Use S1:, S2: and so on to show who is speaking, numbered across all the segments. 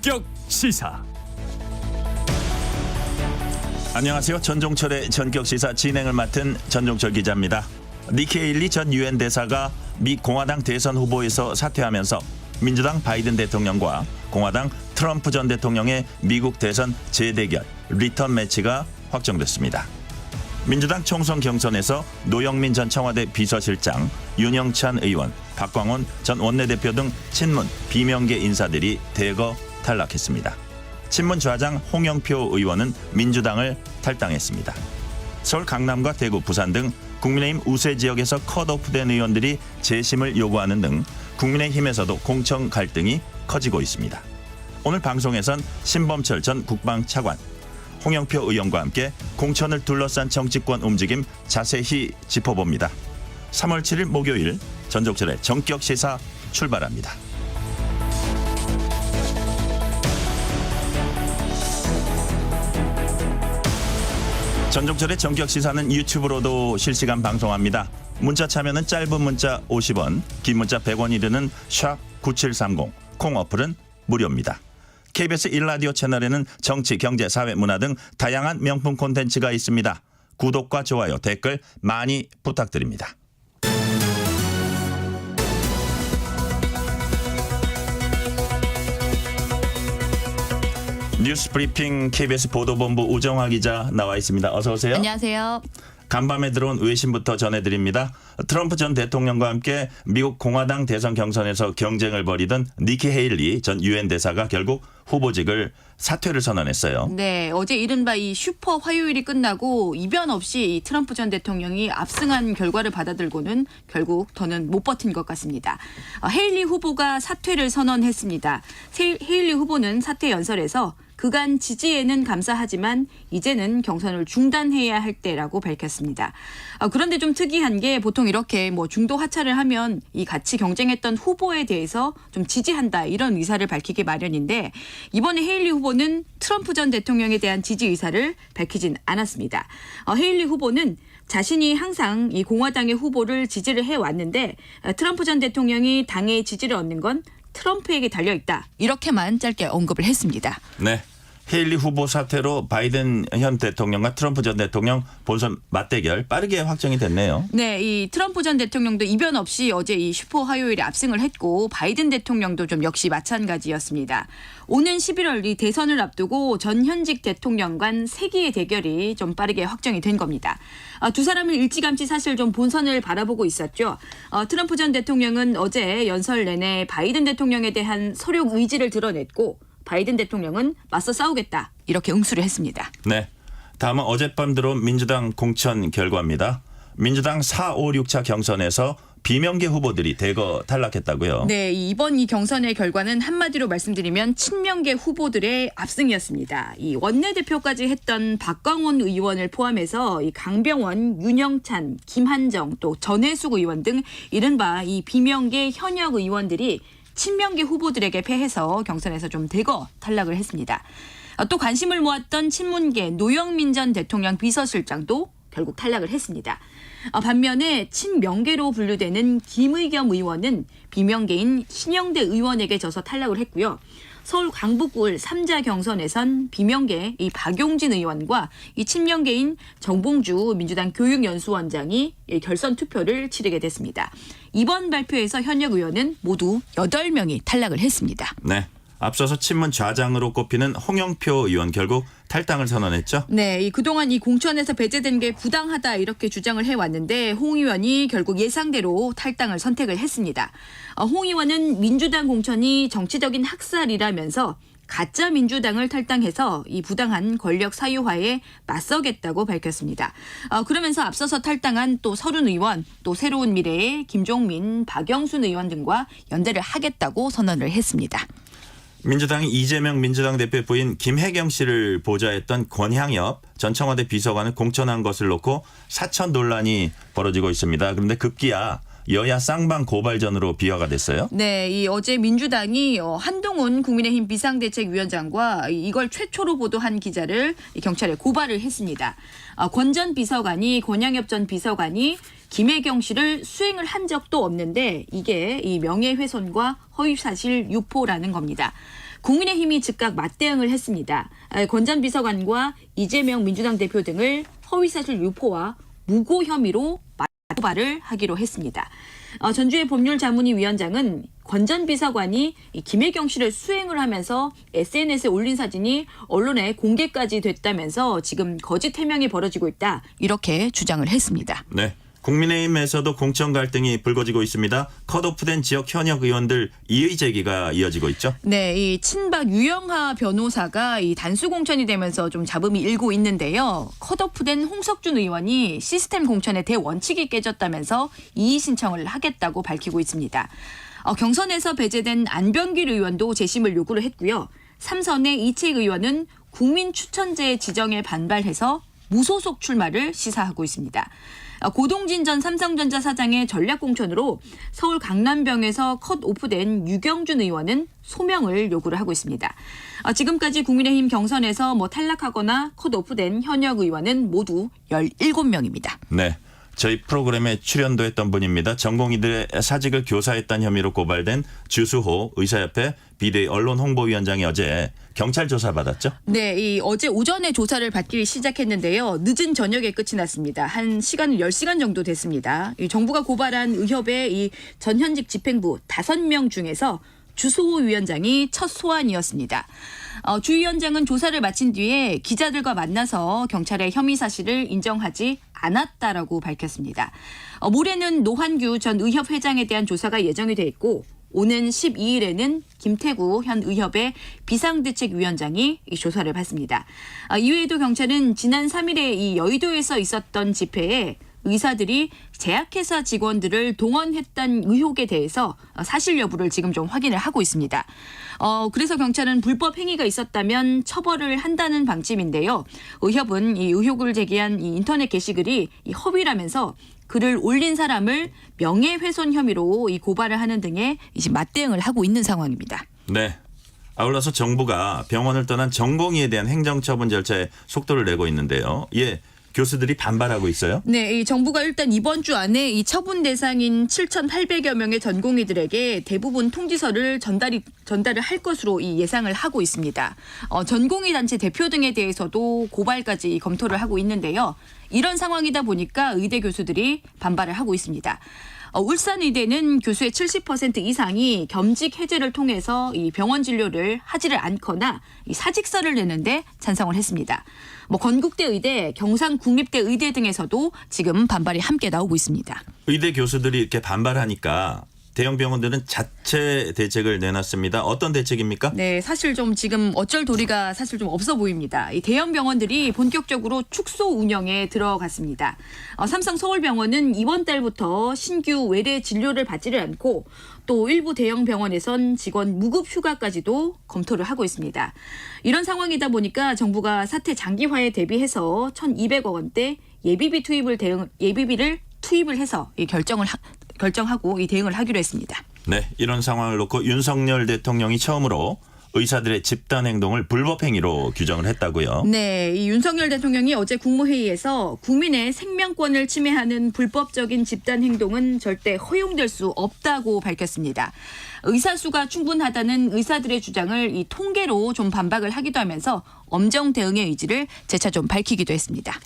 S1: 전격 시사.
S2: 안녕하세요. 전종철의 전격시사 진행을 맡은 전종철 기자입니다. 니키 헤일리 전 유엔 대사가 미 공화당 대선 후보에서 사퇴하면서 민주당 바이든 대통령과 공화당 트럼프 전 대통령의 미국 대선 재대결 리턴 매치가 확정됐습니다. 민주당 총선 경선에서 노영민 전 청와대 비서실장, 윤영찬 의원, 박광원 전 원내대표 등 친문, 비명계 인사들이 대거 탈락했습니다. 친문 좌장 홍영표 의원은 민주당을 탈당했습니다. 서울 강남과 대구, 부산 등 국민의힘 우세 지역에서 컷오프된 의원들이 재심을 요구하는 등 국민의힘에서도 공청 갈등이 커지고 있습니다. 오늘 방송에선 신범철 전 국방차관, 홍영표 의원과 함께 공천을 둘러싼 정치권 움직임 자세히 짚어봅니다. 3월 7일 목요일 전종철의 전격시사 출발합니다. 전종철의 전격시사는 유튜브로도 실시간 방송합니다. 문자 참여는 짧은 문자 50원, 긴 문자 100원이 드는 샵9730, 콩 어플은 무료입니다. KBS 1라디오 채널에는 정치, 경제, 사회, 문화 등 다양한 명품 콘텐츠가 있습니다. 구독과 좋아요, 댓글 많이 부탁드립니다. 뉴스 브리핑 KBS 보도본부 우정화 기자 나와 있습니다. 어서 오세요.
S3: 안녕하세요.
S2: 간밤에 들어온 외신부터 전해드립니다. 트럼프 전 대통령과 함께 미국 공화당 대선 경선에서 경쟁을 벌이던 니키 헤일리 전 유엔 대사가 결국 후보직을 사퇴를 선언했어요.
S3: 네, 어제 이른바 이 슈퍼 화요일이 끝나고 이변 없이 이 트럼프 전 대통령이 압승한 결과를 받아들고는 결국 더는 못 버틴 것 같습니다. 헤일리 후보가 사퇴를 선언했습니다. 헤일리 후보는 사퇴 연설에서 그간 지지에는 감사하지만 이제는 경선을 중단해야 할 때라고 밝혔습니다. 그런데 좀 특이한 게 보통 이렇게 중도 하차를 하면 이 같이 경쟁했던 후보에 대해서 좀 지지한다 이런 의사를 밝히기 마련인데 이번에 헤일리 후보는 트럼프 전 대통령에 대한 지지 의사를 밝히진 않았습니다. 헤일리 후보는 자신이 항상 이 공화당의 후보를 지지를 해왔는데 트럼프 전 대통령이 당의 지지를 얻는 건 트럼프에게 달려있다. 이렇게만 짧게 언급을 했습니다.
S2: 네. 헤일리 후보 사퇴로 바이든 현 대통령과 트럼프 전 대통령 본선 맞대결 빠르게 확정이 됐네요.
S3: 네, 이 트럼프 전 대통령도 이변 없이 어제 이 슈퍼 화요일에 압승을 했고 바이든 대통령도 좀 역시 마찬가지였습니다. 오는 11월 이 대선을 앞두고 전 현직 대통령 간 세기의 대결이 좀 빠르게 확정이 된 겁니다. 두 사람은 일찌감치 사실 좀 본선을 바라보고 있었죠. 트럼프 전 대통령은 어제 연설 내내 바이든 대통령에 대한 서력 의지를 드러냈고 바이든 대통령은 맞서 싸우겠다 이렇게 응수를 했습니다.
S2: 네, 다음은 어젯밤 들어온 민주당 공천 결과입니다. 민주당 4, 5, 6차 경선에서 비명계 후보들이 대거 탈락했다고요.
S3: 네, 이번 이 경선의 결과는 한마디로 말씀드리면 친명계 후보들의 압승이었습니다. 이 원내대표까지 했던 박광원 의원을 포함해서 이 강병원, 윤영찬, 김한정, 또 전해숙 의원 등 이른바 이 비명계 현역 의원들이 친명계 후보들에게 패해서 경선에서 좀 대거 탈락을 했습니다. 또 관심을 모았던 친문계 노영민 전 대통령 비서실장도 결국 탈락을 했습니다. 반면에 친명계로 분류되는 김의겸 의원은 비명계인 신영대 의원에게 져서 탈락을 했고요. 서울 강북구 3자 경선에선 비명계 이 박용진 의원과 이 친명계인 정봉주 민주당 교육연수원장이 결선 투표를 치르게 됐습니다. 이번 발표에서 현역 의원은 모두 8명이 탈락을 했습니다.
S2: 네, 앞서서 친문 좌장으로 꼽히는 홍영표 의원 결국 탈당을 선언했죠?
S3: 네, 그동안 이 공천에서 배제된 게 부당하다 이렇게 주장을 해왔는데 홍 의원이 결국 예상대로 탈당을 선택을 했습니다. 홍 의원은 민주당 공천이 정치적인 학살이라면서 가짜 민주당을 탈당해서 이 부당한 권력 사유화에 맞서겠다고 밝혔습니다. 그러면서 앞서서 탈당한 또 서른 의원, 또 새로운 미래의 김종민, 박영순 의원 등과 연대를 하겠다고 선언을 했습니다.
S2: 민주당이 이재명 민주당 대표의 부인 김혜경 씨를 보좌했던 권향엽 전 청와대 비서관을 공천한 것을 놓고 사천 논란이 벌어지고 있습니다. 그런데 급기야 여야 쌍방 고발전으로 비화가 됐어요.
S3: 네, 이 어제 민주당이 한동훈 국민의힘 비상대책위원장과 이걸 최초로 보도한 기자를 경찰에 고발을 했습니다. 권 전 비서관이 권양엽 전 비서관이 김혜경 씨를 수행을 한 적도 없는데 이게 이 명예훼손과 허위사실 유포라는 겁니다. 국민의힘이 즉각 맞대응을 했습니다. 권 전 비서관과 이재명 민주당 대표 등을 허위사실 유포와 무고 혐의로 고발을 하기로 했습니다. 전주의 법률자문위 위원장은 권 전 비서관이 김혜경 씨를 수행을 하면서 SNS에 올린 사진이 언론에 공개까지 됐다면서 지금 거짓 해명이 벌어지고 있다. 이렇게 주장을 했습니다.
S2: 네. 국민의힘에서도 공천 갈등이 불거지고 있습니다. 컷오프된 지역 현역 의원들 이의 제기가 이어지고 있죠.
S3: 네, 이 친박 유영하 변호사가 이 단수 공천이 되면서 좀 잡음이 일고 있는데요. 컷오프된 홍석준 의원이 시스템 공천의 대원칙이 깨졌다면서 이의 신청을 하겠다고 밝히고 있습니다. 경선에서 배제된 안병길 의원도 재심을 요구를 했고요. 3선의 이채익 의원은 국민 추천제 지정에 반발해서 무소속 출마를 시사하고 있습니다. 고동진 전 삼성전자 사장의 전략공천으로 서울 강남병에서 컷오프된 유경준 의원은 소명을 요구를 하고 있습니다. 지금까지 국민의힘 경선에서 탈락하거나 컷오프된 현역 의원은 모두 17명입니다.
S2: 네. 저희 프로그램에 출연도 했던 분입니다. 전공의들의 사직을 교사했다는 혐의로 고발된 주수호 의사협회 비대위 언론홍보위원장이 어제 경찰 조사 받았죠?
S3: 네, 어제 오전에 조사를 받기 시작했는데요. 늦은 저녁에 끝이 났습니다. 한 시간은 10시간 정도 됐습니다. 정부가 고발한 의협의 이 전현직 집행부 5명 중에서 주수호 위원장이 첫 소환이었습니다. 주 위원장은 조사를 마친 뒤에 기자들과 만나서 경찰의 혐의 사실을 인정하지 않았다라고 밝혔습니다. 모레는 노환규 전 의협 회장에 대한 조사가 예정이 돼 있고 오는 12일에는 김태구 현 의협의 비상대책위원장이 이 조사를 받습니다. 이외에도 경찰은 지난 3일에 이 여의도에서 있었던 집회에 의사들이 제약회사 직원들을 동원했다는 의혹에 대해서 사실 여부를 지금 좀 확인을 하고 있습니다. 그래서 경찰은 불법 행위가 있었다면 처벌을 한다는 방침인데요. 의협은 이 의혹을 제기한 이 인터넷 게시글이 이 허위라면서 글을 올린 사람을 명예훼손 혐의로 이 고발을 하는 등의 이제 맞대응을 하고 있는 상황입니다.
S2: 네. 아울러서 정부가 병원을 떠난 전공의에 대한 행정처분 절차에 속도를 내고 있는데요. 교수들이 반발하고 있어요?
S3: 네, 이 정부가 일단 이번 주 안에 이 처분 대상인 7,800여 명의 전공의들에게 대부분 통지서를 전달을 할 것으로 이 예상을 하고 있습니다. 전공의 단체 대표 등에 대해서도 고발까지 검토를 하고 있는데요. 이런 상황이다 보니까 의대 교수들이 반발을 하고 있습니다. 울산의대는 교수의 70% 이상이 겸직 해제를 통해서 이 병원 진료를 하지를 않거나 이 사직서를 내는데 찬성을 했습니다. 건국대 의대, 경상국립대 의대 등에서도 지금 반발이 함께 나오고 있습니다.
S2: 의대 교수들이 이렇게 반발하니까 대형 병원들은 자체 대책을 내놨습니다. 어떤 대책입니까?
S3: 네, 사실 좀 지금 어쩔 도리가 사실 좀 없어 보입니다. 이 대형 병원들이 본격적으로 축소 운영에 들어갔습니다. 삼성 서울병원은 이번 달부터 신규 외래 진료를 받지를 않고 또 일부 대형 병원에선 직원 무급 휴가까지도 검토를 하고 있습니다. 이런 상황이다 보니까 정부가 사태 장기화에 대비해서 1,200억 원대 예비비를 투입을 해서 결정하고 이 대응을 하기로 했습니다.
S2: 네, 이런 상황을 놓고 윤석열 대통령이 처음으로 의사들의 집단 행동을 불법 행위로 규정을 했다고요.
S3: 네, 이 윤석열 대통령이 어제 국무회의에서 국민의 생명권을 침해하는 불법적인 집단 행동은 절대 허용될 수 없다고 밝혔습니다. 의사 수가 충분하다는 의사들의 주장을 이 통계로 좀 반박을 하기도 하면서 엄정 대응의 의지를 재차 좀 밝히기도 했습니다.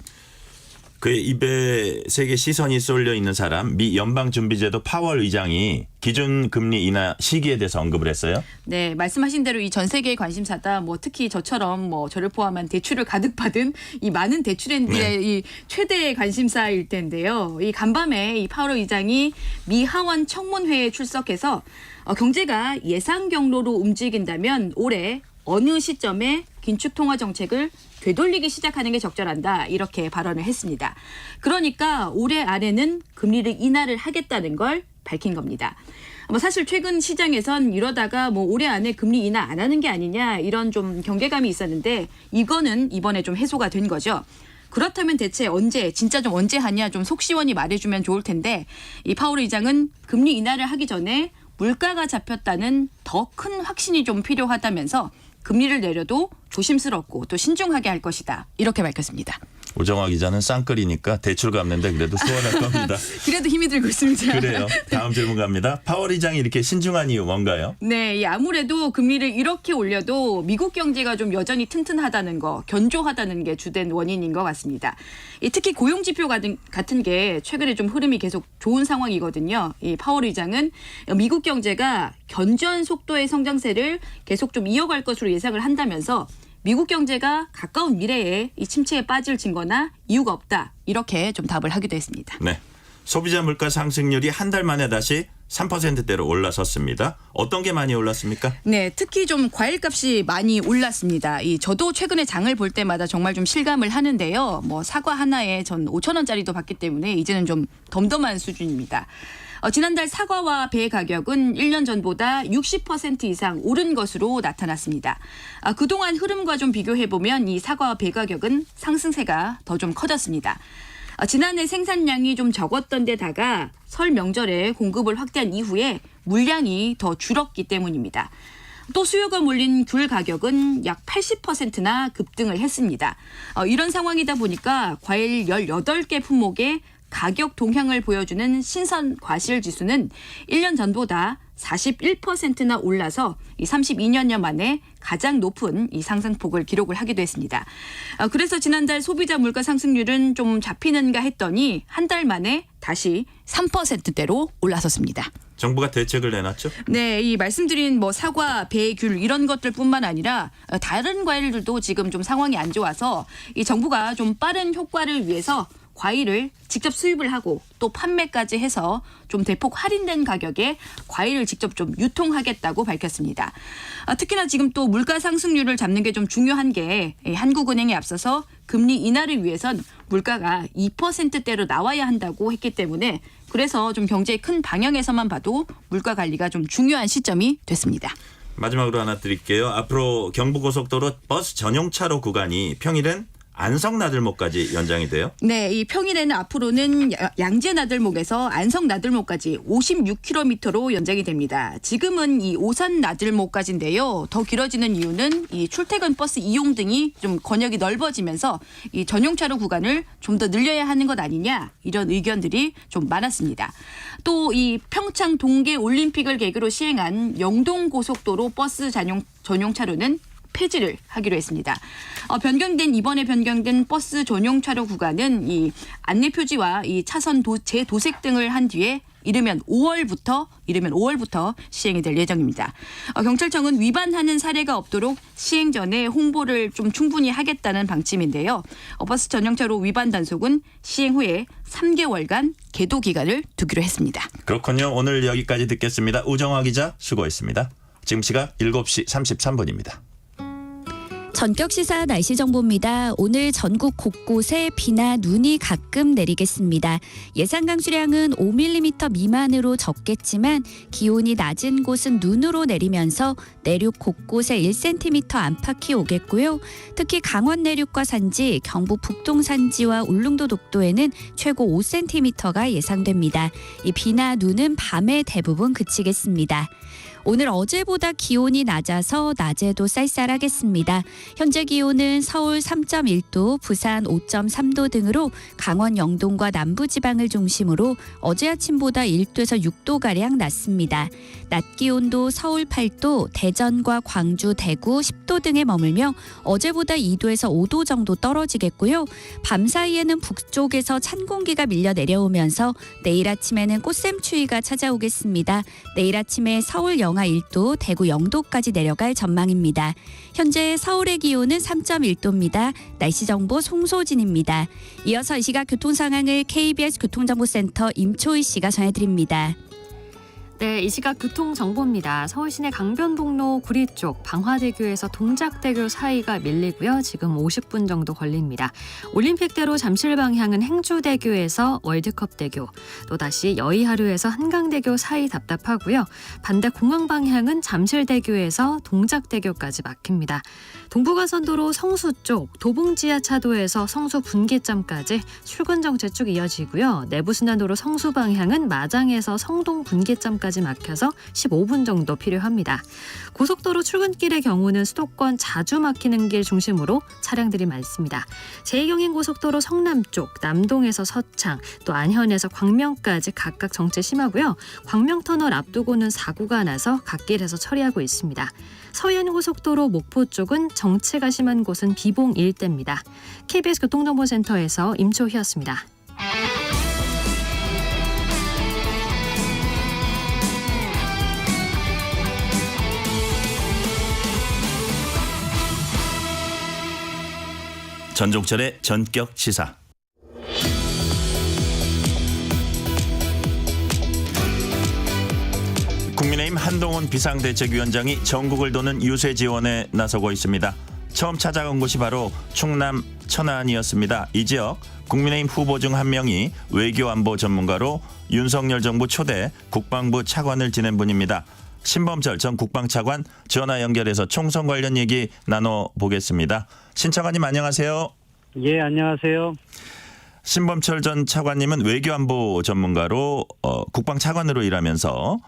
S2: 그의 입에 세계 시선이 쏠려 있는 사람, 미 연방준비제도 파월 의장이 기준금리 인하 시기에 대해서 언급을 했어요.
S3: 네, 말씀하신 대로 이 전 세계의 관심사다. 특히 저처럼 저를 포함한 대출을 가득 받은 이 많은 대출앤들의 이 최대 관심사일 텐데요. 이 간밤에 이 파월 의장이 미 하원 청문회에 출석해서 경제가 예상 경로로 움직인다면 올해 어느 시점에 긴축 통화 정책을 되돌리기 시작하는 게 적절한다. 이렇게 발언을 했습니다. 그러니까 올해 안에는 금리를 인하를 하겠다는 걸 밝힌 겁니다. 사실 최근 시장에선 이러다가 올해 안에 금리 인하 안 하는 게 아니냐 이런 좀 경계감이 있었는데 이거는 이번에 좀 해소가 된 거죠. 그렇다면 대체 진짜 좀 언제 하냐 좀 속 시원히 말해주면 좋을 텐데 이 파월 의장은 금리 인하를 하기 전에 물가가 잡혔다는 더 큰 확신이 좀 필요하다면서 금리를 내려도 조심스럽고 또 신중하게 할 것이다. 이렇게 밝혔습니다.
S2: 우정화 기자는 쌍끌이니까 대출 갚는데 그래도 수월할 겁니다.
S3: 그래도 힘이 들고 있습니다.
S2: 그래요. 다음 질문 갑니다. 파월 의장이 이렇게 신중한 이유 뭔가요?
S3: 네, 아무래도 금리를 이렇게 올려도 미국 경제가 좀 여전히 튼튼하다는 거, 견조하다는 게 주된 원인인 것 같습니다. 특히 고용 지표 같은 게 최근에 좀 흐름이 계속 좋은 상황이거든요. 이 파월 의장은 미국 경제가 견조한 속도의 성장세를 계속 좀 이어갈 것으로 예상을 한다면서 미국 경제가 가까운 미래에 이 침체에 빠질 증거나 이유가 없다. 이렇게 좀 답을 하기도 했습니다.
S2: 네. 소비자 물가 상승률이 한 달 만에 다시 3%대로 올라섰습니다. 어떤 게 많이 올랐습니까?
S3: 네, 특히 좀 과일값이 많이 올랐습니다. 저도 최근에 장을 볼 때마다 정말 좀 실감을 하는데요. 사과 하나에 전 5,000원짜리도 받기 때문에 이제는 좀 덤덤한 수준입니다. 지난달 사과와 배 가격은 1년 전보다 60% 이상 오른 것으로 나타났습니다. 그동안 흐름과 좀 비교해보면 이 사과와 배 가격은 상승세가 더 좀 커졌습니다. 지난해 생산량이 좀 적었던 데다가 설 명절에 공급을 확대한 이후에 물량이 더 줄었기 때문입니다. 또 수요가 몰린 귤 가격은 약 80%나 급등을 했습니다. 이런 상황이다 보니까 과일 18개 품목의 가격 동향을 보여주는 신선 과실 지수는 1년 전보다 41%나 올라서 이 32년여 만에 가장 높은 이 상승폭을 기록을 하기도 했습니다. 그래서 지난달 소비자 물가 상승률은 좀 잡히는가 했더니 한 달 만에 다시 3%대로 올라섰습니다.
S2: 정부가 대책을 내놨죠?
S3: 네, 이 말씀드린 사과, 배, 귤 이런 것들뿐만 아니라 다른 과일들도 지금 좀 상황이 안 좋아서 이 정부가 좀 빠른 효과를 위해서 과일을 직접 수입을 하고 또 판매까지 해서 좀 대폭 할인된 가격에 과일을 직접 좀 유통하겠다고 밝혔습니다. 특히나 지금 또 물가 상승률을 잡는 게 좀 중요한 게 한국은행에 앞서서 금리 인하를 위해선 물가가 2%대로 나와야 한다고 했기 때문에 그래서 좀 경제의 큰 방향에서만 봐도 물가 관리가 좀 중요한 시점이 됐습니다.
S2: 마지막으로 하나 드릴게요. 앞으로 경부고속도로 버스 전용차로 구간이 평일엔 안성나들목까지 연장이 돼요?
S3: 네, 이 평일에는 앞으로는 양재나들목에서 안성나들목까지 56km로 연장이 됩니다. 지금은 이 오산나들목까지인데요. 더 길어지는 이유는 이 출퇴근 버스 이용 등이 좀 권역이 넓어지면서 이 전용차로 구간을 좀 더 늘려야 하는 것 아니냐 이런 의견들이 좀 많았습니다. 또 이 평창 동계 올림픽을 계기로 시행한 영동고속도로 버스 전용차로는 폐지를 하기로 했습니다. 이번에 변경된 버스 전용차로 구간은 이 안내 표지와 이 차선 재도색 등을 한 뒤에 이르면 5월부터 시행이 될 예정입니다. 경찰청은 위반하는 사례가 없도록 시행 전에 홍보를 좀 충분히 하겠다는 방침인데요. 버스 전용차로 위반 단속은 시행 후에 3개월간 계도 기간을 두기로 했습니다.
S2: 그렇군요. 오늘 여기까지 듣겠습니다. 우정화 기자 수고했습니다. 지금 시각 7시 33분입니다.
S1: 전격시사 날씨 정보입니다. 오늘 전국 곳곳에 비나 눈이 가끔 내리겠습니다. 예상 강수량은 5mm 미만으로 적겠지만 기온이 낮은 곳은 눈으로 내리면서 내륙 곳곳에 1cm 안팎이 오겠고요. 특히 강원 내륙과 산지, 경북 북동 산지와 울릉도 독도에는 최고 5cm가 예상됩니다. 이 비나 눈은 밤에 대부분 그치겠습니다. 오늘 어제보다 기온이 낮아서 낮에도 쌀쌀하겠습니다. 현재 기온은 서울 3.1도, 부산 5.3도 등으로 강원 영동과 남부지방을 중심으로 어제 아침보다 1도에서 6도가량 낮습니다. 낮 기온도 서울 8도, 대전과 광주, 대구 10도 등에 머물며 어제보다 2도에서 5도 정도 떨어지겠고요. 밤 사이에는 북쪽에서 찬 공기가 밀려 내려오면서 내일 아침에는 꽃샘추위가 찾아오겠습니다. 내일 아침에 서울 영하 1도, 대구 0도까지 내려갈 전망입니다. 현재 서울의 기온은 3.1도입니다. 날씨 정보 송소진입니다. 이어서 이 시각 교통 상황을 KBS 교통정보센터 임초희 씨가 전해드립니다.
S4: 네, 이 시각 교통정보입니다. 서울 시내 강변북로 구리 쪽 방화대교에서 동작대교 사이가 밀리고요. 지금 50분 정도 걸립니다. 올림픽대로 잠실 방향은 행주대교에서 월드컵대교, 또다시 여의하류에서 한강대교 사이 답답하고요. 반대 공항 방향은 잠실대교에서 동작대교까지 막힙니다. 동부간선도로 성수 쪽 도봉지하차도에서 성수 분기점까지 출근 정체 쭉 이어지고요. 내부순환도로 성수 방향은 마장에서 성동 분기점까지 정도까지 막혀서 15분 정도 필요합니다. 고속도로 출근길의 경우는 수도권 자주 막히는 길 중심으로 차량들이 많습니다. 제2경인고속도로 성남 쪽 남동에서 서창 또 안현에서 광명까지 각각 정체 심하고요. 광명터널 앞두고는 사고가 나서 갓길에서 처리하고 있습니다. 서해안고속도로 목포 쪽은 정체가 심한 곳은 비봉 일대입니다. KBS 교통정보센터에서 임초희였습니다.
S2: 전종철의 전격 시사. 국민의힘 한동훈 비상대책위원장이 전국을 도는 유세 지원에 나서고 있습니다. 처음 찾아간 곳이 바로 충남 천안이었습니다. 이 지역 국민의힘 후보 중 한 명이 외교안보 전문가로 윤석열 정부 초대 국방부 차관을 지낸 분입니다. 신범철 전 국방차관 전화 연결해서 총선 관련 얘기 나눠보겠습니다. 신 차관님 안녕하세요.
S5: 예, 안녕하세요.
S2: 신범철 전 차관님은 외교안보 전문가로 국방차관으로 일하면서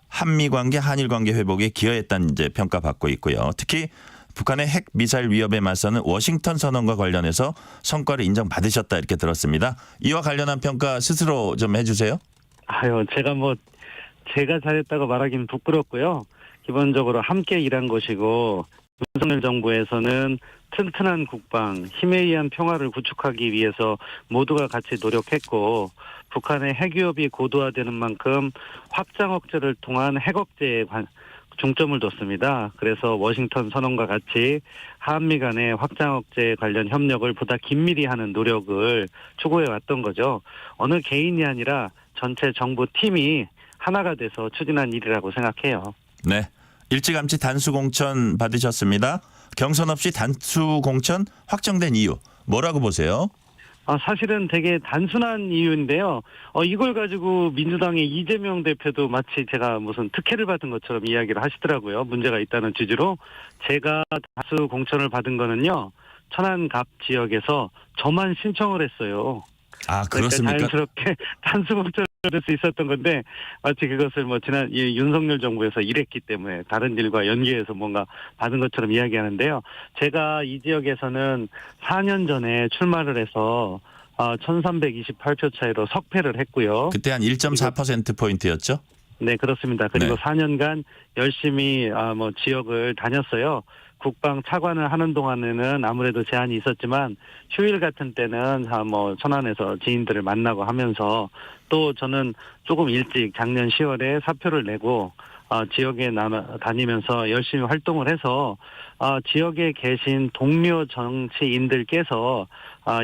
S2: 한미 관계, 한일 관계 회복에 기여했다는 이제 평가받고 있고요. 특히 북한의 핵 미사일 위협에 맞서는 워싱턴 선언과 관련해서 성과를 인정받으셨다 이렇게 들었습니다. 이와 관련한 평가 스스로 좀 해주세요.
S5: 제가 잘했다고 말하기는 부끄럽고요. 기본적으로 함께 일한 것이고 윤석열 정부에서는 튼튼한 국방, 힘에 의한 평화를 구축하기 위해서 모두가 같이 노력했고 북한의 핵 위협이 고도화되는 만큼 확장 억제를 통한 핵 억제에 중점을 뒀습니다. 그래서 워싱턴 선언과 같이 한미 간의 확장 억제 관련 협력을 보다 긴밀히 하는 노력을 추구해 왔던 거죠. 어느 개인이 아니라 전체 정부 팀이 하나가 돼서 추진한 일이라고 생각해요.
S2: 네, 일찌감치 단수공천 받으셨습니다. 경선 없이 단수공천 확정된 이유 뭐라고 보세요?
S5: 사실은 되게 단순한 이유인데요. 이걸 가지고 민주당의 이재명 대표도 마치 제가 무슨 특혜를 받은 것처럼 이야기를 하시더라고요. 문제가 있다는 취지로. 제가 다수 공천을 받은 거는요. 천안갑 지역에서 저만 신청을 했어요.
S2: 아, 그렇습니까?
S5: 그러니까 자연스럽게 단수 공천을 받을 수 있었던 건데 마치 그것을 지난 윤석열 정부에서 일했기 때문에 다른 일과 연계해서 뭔가 받은 것처럼 이야기하는데요. 제가 이 지역에서는 4년 전에 출마를 해서 1328표 차이로 석패를 했고요.
S2: 그때 한 1.4%포인트였죠?
S5: 네, 그렇습니다. 그리고
S2: 네.
S5: 4년간 열심히 지역을 다녔어요. 국방 차관을 하는 동안에는 아무래도 제한이 있었지만 휴일 같은 때는 천안에서 지인들을 만나고 하면서 또 저는 조금 일찍 작년 10월에 사표를 내고 지역에 다니면서 열심히 활동을 해서 지역에 계신 동료 정치인들께서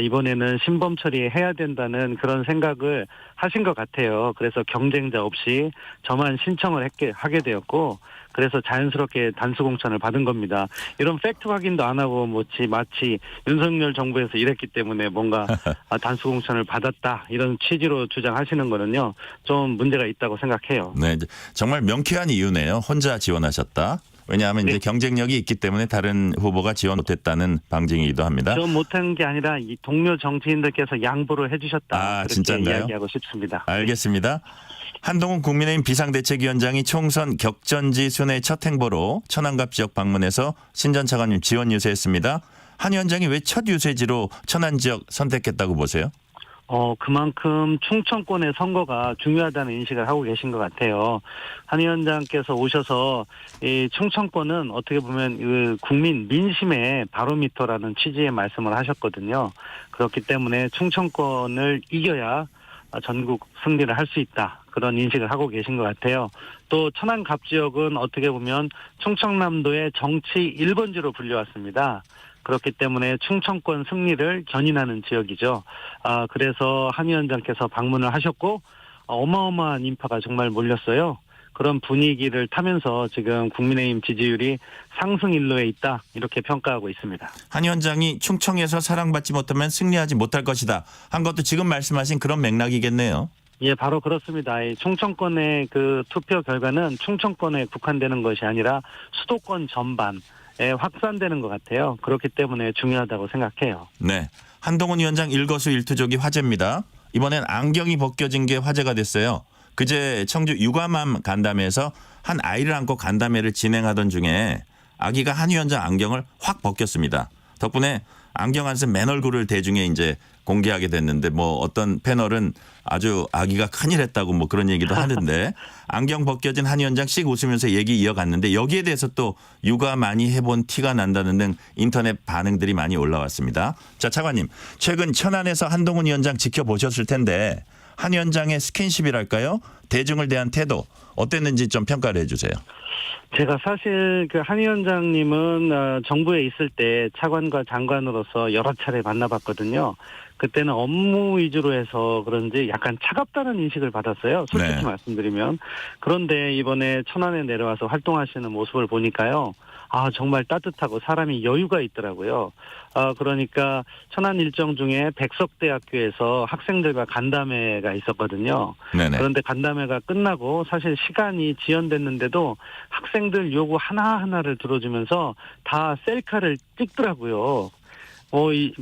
S5: 이번에는 신범철이 해야 된다는 그런 생각을 하신 것 같아요. 그래서 경쟁자 없이 저만 신청을 하게 되었고 그래서 자연스럽게 단수공천을 받은 겁니다. 이런 팩트 확인도 안 하고 마치 윤석열 정부에서 일했기 때문에 뭔가 단수공천을 받았다 이런 취지로 주장하시는 거는요. 좀 문제가 있다고 생각해요.
S2: 네, 정말 명쾌한 이유네요. 혼자 지원하셨다. 왜냐하면
S5: 네.
S2: 이제 경쟁력이 있기 때문에 다른 후보가 지원 못했다는 방증이기도 합니다.
S5: 지원 못한 게 아니라 이 동료 정치인들께서 양보를 해주셨다. 그렇게
S2: 진짜인가요?
S5: 이야기하고 싶습니다.
S2: 알겠습니다. 한동훈 국민의힘 비상대책위원장이 총선 격전지 순회 첫 행보로 천안갑 지역 방문해서 신 전 차관님 지원 유세했습니다. 한 위원장이 왜 첫 유세지로 천안 지역 선택했다고 보세요?
S5: 그만큼 충청권의 선거가 중요하다는 인식을 하고 계신 것 같아요. 한 위원장께서 오셔서 이 충청권은 어떻게 보면 그 국민 민심의 바로미터라는 취지의 말씀을 하셨거든요. 그렇기 때문에 충청권을 이겨야 전국 승리를 할 수 있다. 그런 인식을 하고 계신 것 같아요. 또 천안갑 지역은 어떻게 보면 충청남도의 정치 1번지로 불려왔습니다. 그렇기 때문에 충청권 승리를 견인하는 지역이죠. 그래서 한 위원장께서 방문을 하셨고 어마어마한 인파가 정말 몰렸어요. 그런 분위기를 타면서 지금 국민의힘 지지율이 상승 일로에 있다 이렇게 평가하고 있습니다.
S2: 한 위원장이 충청에서 사랑받지 못하면 승리하지 못할 것이다 한 것도 지금 말씀하신 그런 맥락이겠네요.
S5: 예, 바로 그렇습니다. 이 충청권의 그 투표 결과는 충청권에 국한되는 것이 아니라 수도권 전반에 확산되는 것 같아요. 그렇기 때문에 중요하다고 생각해요.
S2: 네, 한동훈 위원장 일거수일투족이 화제입니다. 이번엔 안경이 벗겨진 게 화제가 됐어요. 그제 청주 육아맘 간담회에서 한 아이를 안고 간담회를 진행하던 중에 아기가 한 위원장 안경을 확 벗겼습니다. 덕분에 안경 안 쓴 맨 얼굴을 대중에 이제 공개하게 됐는데 뭐 어떤 패널은 아주 아기가 큰일 했다고 뭐 그런 얘기도 하는데 안경 벗겨진 한 위원장 씩 웃으면서 얘기 이어갔는데 여기에 대해서 또 육아 많이 해본 티가 난다는 등 인터넷 반응들이 많이 올라왔습니다. 자, 차관님, 최근 천안에서 한동훈 위원장 지켜보셨을 텐데 한 위원장의 스킨십이랄까요? 대중을 대한 태도 어땠는지 좀 평가를 해 주세요.
S5: 제가 사실 그 한 위원장님은 정부에 있을 때 차관과 장관으로서 여러 차례 만나봤거든요. 그때는 업무 위주로 해서 그런지 약간 차갑다는 인식을 받았어요. 솔직히
S2: 네.
S5: 말씀드리면. 그런데 이번에 천안에 내려와서 활동하시는 모습을 보니까요. 아, 정말 따뜻하고 사람이 여유가 있더라고요. 그러니까 천안 일정 중에 백석대학교에서 학생들과 간담회가 있었거든요.
S2: 네네.
S5: 그런데 간담회가 끝나고 사실 시간이 지연됐는데도 학생들 요구 하나하나를 들어주면서 다 셀카를 찍더라고요.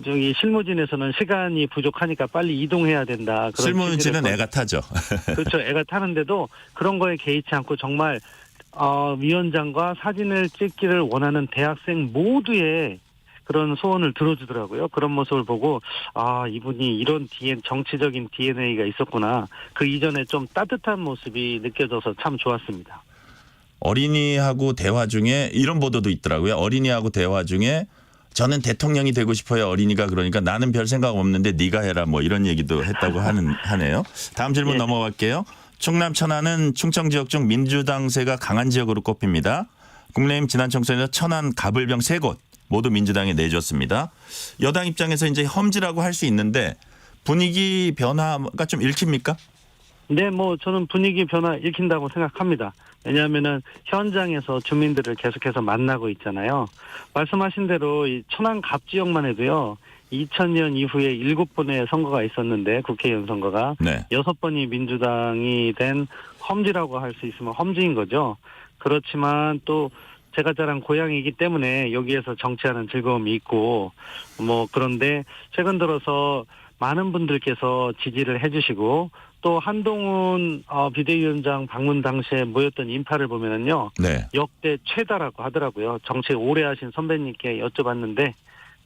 S5: 저기 실무진에서는 시간이 부족하니까 빨리 이동해야 된다. 그런
S2: 실무진은
S5: 취지로
S2: 애가 타죠.
S5: 그렇죠. 애가 타는데도 그런 거에 개의치 않고 정말 위원장과 사진을 찍기를 원하는 대학생 모두의 그런 소원을 들어주더라고요. 그런 모습을 보고 이분이 이런 정치적인 DNA가 있었구나. 그 이전에 좀 따뜻한 모습이 느껴져서 참 좋았습니다.
S2: 어린이하고 대화 중에 이런 보도도 있더라고요. 어린이하고 대화 중에 저는 대통령이 되고 싶어요. 어린이가 그러니까 나는 별 생각 없는데 네가 해라 뭐 이런 얘기도 했다고 하네요. 다음 질문
S5: 예.
S2: 넘어갈게요. 충남 천안은 충청 지역 중 민주당세가 강한 지역으로 꼽힙니다. 국민의힘 지난 총선에서 천안 가불병 3곳 모두 민주당에 내줬습니다. 여당 입장에서 이제 험지라고 할 수 있는데 분위기 변화가 좀 읽힙니까?
S5: 네, 저는 분위기 변화 읽힌다고 생각합니다. 왜냐하면은 현장에서 주민들을 계속해서 만나고 있잖아요. 말씀하신 대로 이 천안 갑 지역만 해도요. 2000년 이후에 7번의 선거가 있었는데 국회의원 선거가
S2: 네.
S5: 6번이 민주당이 된 험지라고 할 수 있으면 험지인 거죠. 그렇지만 또 제가 자란 고향이기 때문에 여기에서 정치하는 즐거움이 있고 그런데 최근 들어서 많은 분들께서 지지를 해주시고 또 한동훈 비대위원장 방문 당시에 모였던 인파를 보면은요.
S2: 네.
S5: 역대 최다라고 하더라고요. 정치 오래 하신 선배님께 여쭤봤는데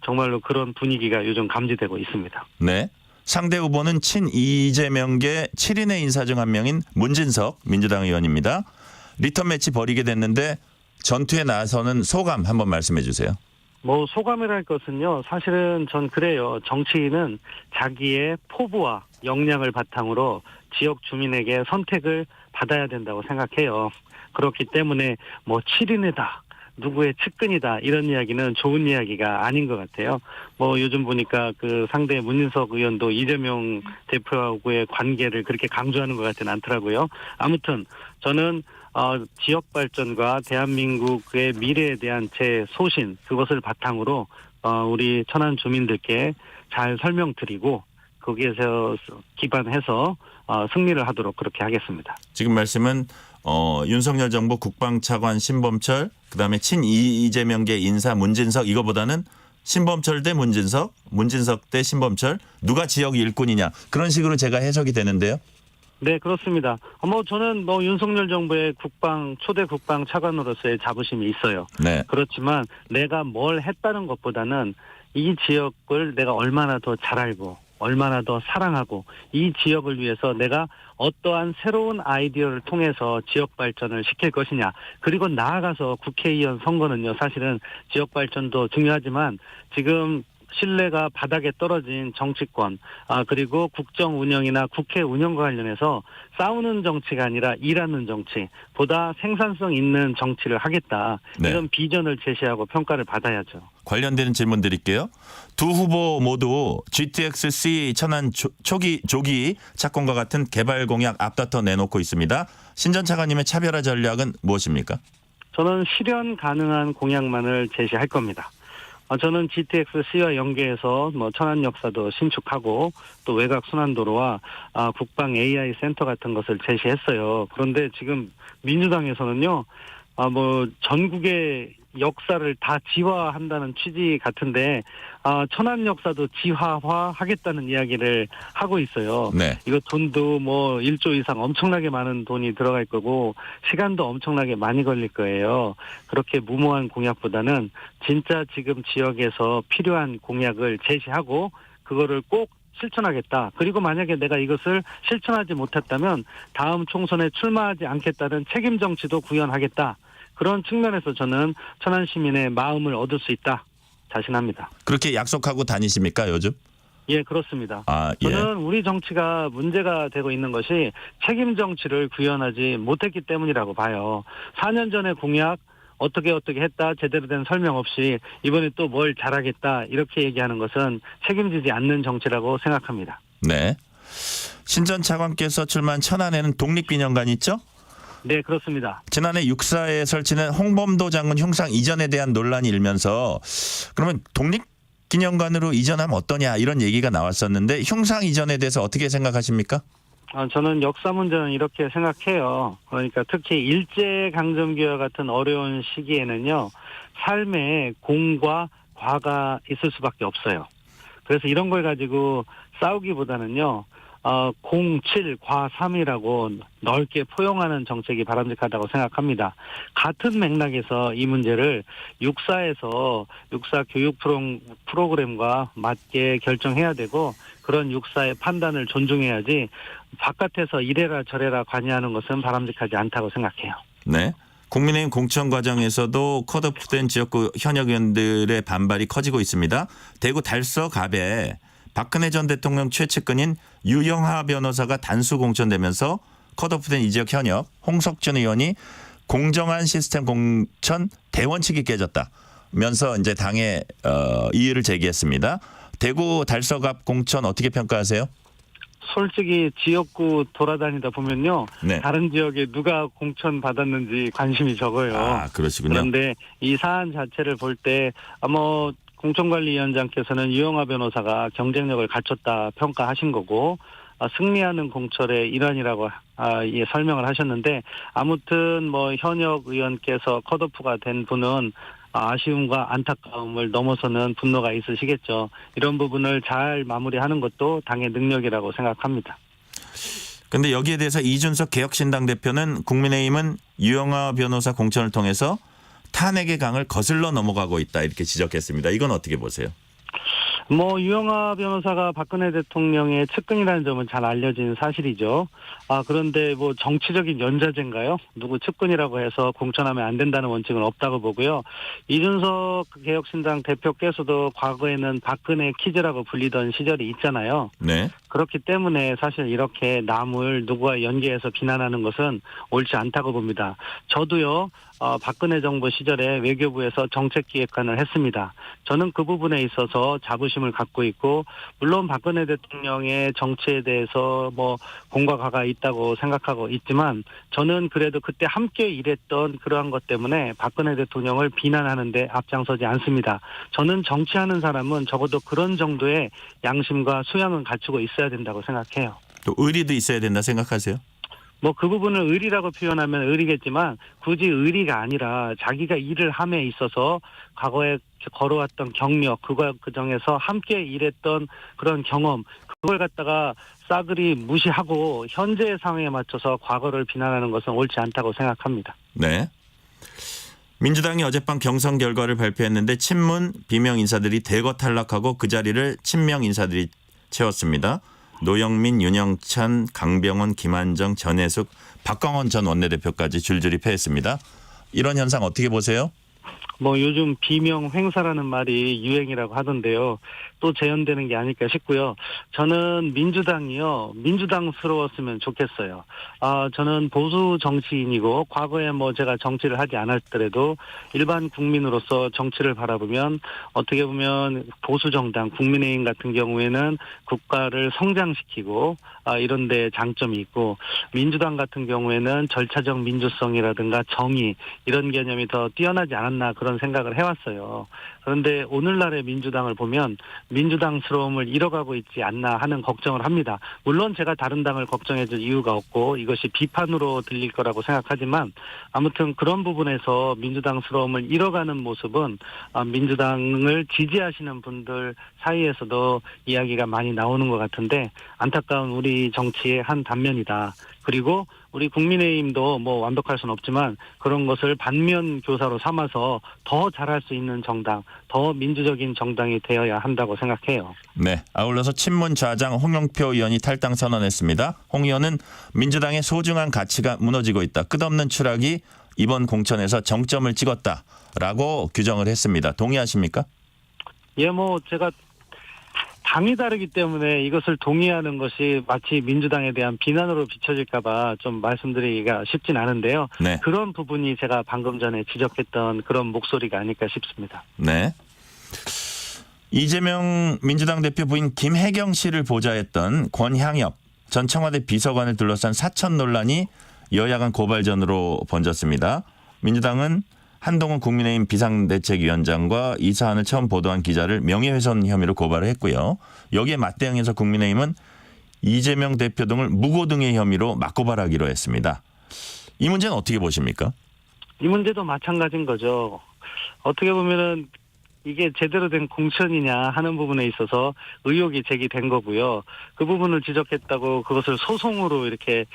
S5: 정말로 그런 분위기가 요즘 감지되고 있습니다.
S2: 네. 상대 후보는 친 이재명계 7인의 인사 중 한 명인 문진석 민주당 의원입니다. 리턴 매치 벌이게 됐는데 전투에 나서는 소감 한번 말씀해 주세요.
S5: 소감이랄 것은요. 사실은 전 그래요. 정치인은 자기의 포부와 역량을 바탕으로 지역 주민에게 선택을 받아야 된다고 생각해요. 그렇기 때문에 7인이다. 누구의 측근이다. 이런 이야기는 좋은 이야기가 아닌 것 같아요. 요즘 보니까 그 상대 문인석 의원도 이재명 대표하고의 관계를 그렇게 강조하는 것 같지는 않더라고요. 아무튼 저는 지역 발전과 대한민국의 미래에 대한 제 소신 그것을 바탕으로 우리 천안 주민들께 잘 설명드리고 거기에서 기반해서 승리를 하도록 그렇게 하겠습니다.
S2: 지금 말씀은 윤석열 정부 국방차관 신범철 그다음에 친 이재명계 인사 문진석 이거보다는 신범철 대 문진석 대 신범철 누가 지역 일꾼이냐 그런 식으로 제가 해석이 되는데요.
S5: 네, 그렇습니다. 저는 윤석열 정부의 초대 국방 차관으로서의 자부심이 있어요.
S2: 네.
S5: 그렇지만 내가 뭘 했다는 것보다는 이 지역을 내가 얼마나 더 잘 알고 얼마나 더 사랑하고 이 지역을 위해서 내가 어떠한 새로운 아이디어를 통해서 지역 발전을 시킬 것이냐. 그리고 나아가서 국회의원 선거는요. 사실은 지역 발전도 중요하지만 지금 신뢰가 바닥에 떨어진 정치권, 그리고 국정 운영이나 국회 운영과 관련해서 싸우는 정치가 아니라 일하는 정치, 보다 생산성 있는 정치를 하겠다.
S2: 네.
S5: 이런 비전을 제시하고 평가를 받아야죠.
S2: 관련되는 질문 드릴게요. 두 후보 모두 GTX-C 천안 조기 착공과 같은 개발 공약 앞다퉈 내놓고 있습니다. 신전 차관님의 차별화 전략은 무엇입니까?
S5: 저는 실현 가능한 공약만을 제시할 겁니다. 저는 GTX-C와 연계해서 천안 역사도 신축하고 또 외곽 순환도로와 국방 AI 센터 같은 것을 제시했어요. 그런데 지금 민주당에서는요, 전국에 역사를 다 지화한다는 취지 같은데 천안 역사도 지화하겠다는 이야기를 하고 있어요.
S2: 네.
S5: 이거 돈도 뭐 1조 이상 엄청나게 많은 돈이 들어갈 거고 시간도 엄청나게 많이 걸릴 거예요. 그렇게 무모한 공약보다는 진짜 지금 지역에서 필요한 공약을 제시하고 그거를 꼭 실천하겠다. 그리고 만약에 내가 이것을 실천하지 못했다면 다음 총선에 출마하지 않겠다는 책임 정치도 구현하겠다. 그런 측면에서 저는 천안 시민의 마음을 얻을 수 있다. 자신합니다.
S2: 그렇게 약속하고 다니십니까 요즘?
S5: 예, 그렇습니다.
S2: 예.
S5: 저는 우리 정치가 문제가 되고 있는 것이 책임 정치를 구현하지 못했기 때문이라고 봐요. 4년 전에 공약 어떻게 했다 제대로 된 설명 없이 이번에 또 뭘 잘하겠다 이렇게 얘기하는 것은 책임지지 않는 정치라고 생각합니다.
S2: 네. 신전 차관께서 출마한 천안에는 독립기념관이 있죠?
S5: 네, 그렇습니다.
S2: 지난해 육사에 설치는 홍범도 장군 흉상 이전에 대한 논란이 일면서 그러면 독립기념관으로 이전하면 어떠냐 이런 얘기가 나왔었는데 흉상 이전에 대해서 어떻게 생각하십니까?
S5: 저는 역사 문제는 이렇게 생각해요. 그러니까 특히 일제강점기와 같은 어려운 시기에는요. 삶에 공과 과가 있을 수밖에 없어요. 그래서 이런 걸 가지고 싸우기보다는요. 공, 7, 과, 3이라고 넓게 포용하는 정책이 바람직하다고 생각합니다. 같은 맥락에서 이 문제를 육사에서 육사 교육 프로그램과 맞게 결정해야 되고 그런 육사의 판단을 존중해야지 바깥에서 이래라 저래라 관여하는 것은 바람직하지 않다고 생각해요.
S2: 네. 국민의힘 공천 과정에서도 컷오프된 지역구 현역 의원들의 반발이 커지고 있습니다. 대구 달서갑에 박근혜 전 대통령 최측근인 유영하 변호사가 단수 공천되면서 컷오프된 이 지역 현역 홍석준 의원이 공정한 시스템 공천 대원칙이 깨졌다면서 이제 당에 이의를 제기했습니다. 대구 달서갑 공천 어떻게 평가하세요?
S5: 솔직히 지역구 돌아다니다 보면요.
S2: 네.
S5: 다른 지역에 누가 공천 받았는지 관심이 적어요.
S2: 그러시군요.
S5: 그런데 이 사안 자체를 볼 때 공천관리위원장께서는 유영하 변호사가 경쟁력을 갖췄다 평가하신 거고 승리하는 공천의 일환이라고 설명을 하셨는데 아무튼 현역 의원께서 컷오프가 된 분은 아쉬움과 안타까움을 넘어서는 분노가 있으시겠죠. 이런 부분을 잘 마무리하는 것도 당의 능력이라고 생각합니다.
S2: 그런데 여기에 대해서 이준석 개혁신당 대표는 국민의힘은 유영하 변호사 공천을 통해서 탄핵의 강을 거슬러 넘어가고 있다 이렇게 지적했습니다. 이건 어떻게 보세요?
S5: 유영하 변호사가 박근혜 대통령의 측근이라는 점은 잘 알려진 사실이죠. 그런데 정치적인 연좌제인가요? 누구 측근이라고 해서 공천하면 안 된다는 원칙은 없다고 보고요. 이준석 개혁신당 대표께서도 과거에는 박근혜 키즈라고 불리던 시절이 있잖아요.
S2: 네.
S5: 그렇기 때문에 사실 이렇게 남을 누구와 연계해서 비난하는 것은 옳지 않다고 봅니다. 저도요. 박근혜 정부 시절에 외교부에서 정책기획관을 했습니다. 저는 그 부분에 있어서 자부심을 갖고 있고 물론 박근혜 대통령의 정치에 대해서 공과 가가 있다고 생각하고 있지만 저는 그래도 그때 함께 일했던 그러한 것 때문에 박근혜 대통령을 비난하는 데 앞장서지 않습니다. 저는 정치하는 사람은 적어도 그런 정도의 양심과 수양은 갖추고 있어야 된다고 생각해요.
S2: 또 의리도 있어야 된다 생각하세요?
S5: 그 부분을 의리라고 표현하면 의리겠지만 굳이 의리가 아니라 자기가 일을 함에 있어서 과거에 걸어왔던 경력, 그 정에서 함께 일했던 그런 경험, 그걸 갖다가 싸그리 무시하고 현재의 상황에 맞춰서 과거를 비난하는 것은 옳지 않다고 생각합니다.
S2: 네. 민주당이 어젯밤 경선 결과를 발표했는데 친문 비명 인사들이 대거 탈락하고 그 자리를 친명 인사들이 채웠습니다. 노영민, 윤영찬, 강병원, 김한정, 전해숙, 박광원 전 원내대표까지 줄줄이 패했습니다. 이런 현상 어떻게 보세요?
S5: 요즘 비명 횡사라는 말이 유행이라고 하던데요. 또 재현되는 게 아닐까 싶고요. 저는 민주당이요. 민주당스러웠으면 좋겠어요. 저는 보수 정치인이고 과거에 제가 정치를 하지 않았더라도 일반 국민으로서 정치를 바라보면 어떻게 보면 보수 정당 국민의힘 같은 경우에는 국가를 성장시키고 이런 데 장점이 있고 민주당 같은 경우에는 절차적 민주성이라든가 정의 이런 개념이 더 뛰어나지 않았나 그런 그런 생각을 해왔어요. 그런데 오늘날의 민주당을 보면 민주당스러움을 잃어가고 있지 않나 하는 걱정을 합니다. 물론 제가 다른 당을 걱정해줄 이유가 없고 이것이 비판으로 들릴 거라고 생각하지만 아무튼 그런 부분에서 민주당스러움을 잃어가는 모습은 민주당을 지지하시는 분들 사이에서도 이야기가 많이 나오는 것 같은데 안타까운 우리 정치의 한 단면이다. 그리고 우리 국민의힘도 뭐 완벽할 수는 없지만 그런 것을 반면 교사로 삼아서 더 잘할 수 있는 정당, 더 민주적인 정당이 되어야 한다고 생각해요.
S2: 네, 아울러서 친문 좌장 홍영표 의원이 탈당 선언했습니다. 홍 의원은 민주당의 소중한 가치가 무너지고 있다. 끝없는 추락이 이번 공천에서 정점을 찍었다라고 규정을 했습니다. 동의하십니까?
S5: 예, 뭐 제가 당이 다르기 때문에 이것을 동의하는 것이 마치 민주당에 대한 비난으로 비춰질까 봐 좀 말씀드리기가 쉽진 않은데요.
S2: 네.
S5: 그런 부분이 제가 방금 전에 지적했던 그런 목소리가 아닐까 싶습니다.
S2: 네. 이재명 민주당 대표 부인 김혜경 씨를 보좌했던 권향엽 전 청와대 비서관을 둘러싼 사천 논란이 여야 간 고발전으로 번졌습니다. 민주당은 한동훈 국민의힘 비상대책위원장과 이 사안을 처음 보도한 기자를 명예훼손 혐의로 고발을 했고요. 여기에 맞대응해서 국민의힘은 이재명 대표 등을 무고등의 혐의로 맞고발하기로 했습니다. 이 문제는 어떻게 보십니까?
S5: 이 문제도 마찬가지인 거죠. 어떻게 보면은 이게 제대로 된 공천이냐 하는 부분에 있어서 의혹이 제기된 거고요. 그 부분을 지적했다고 그것을 소송으로 이렇게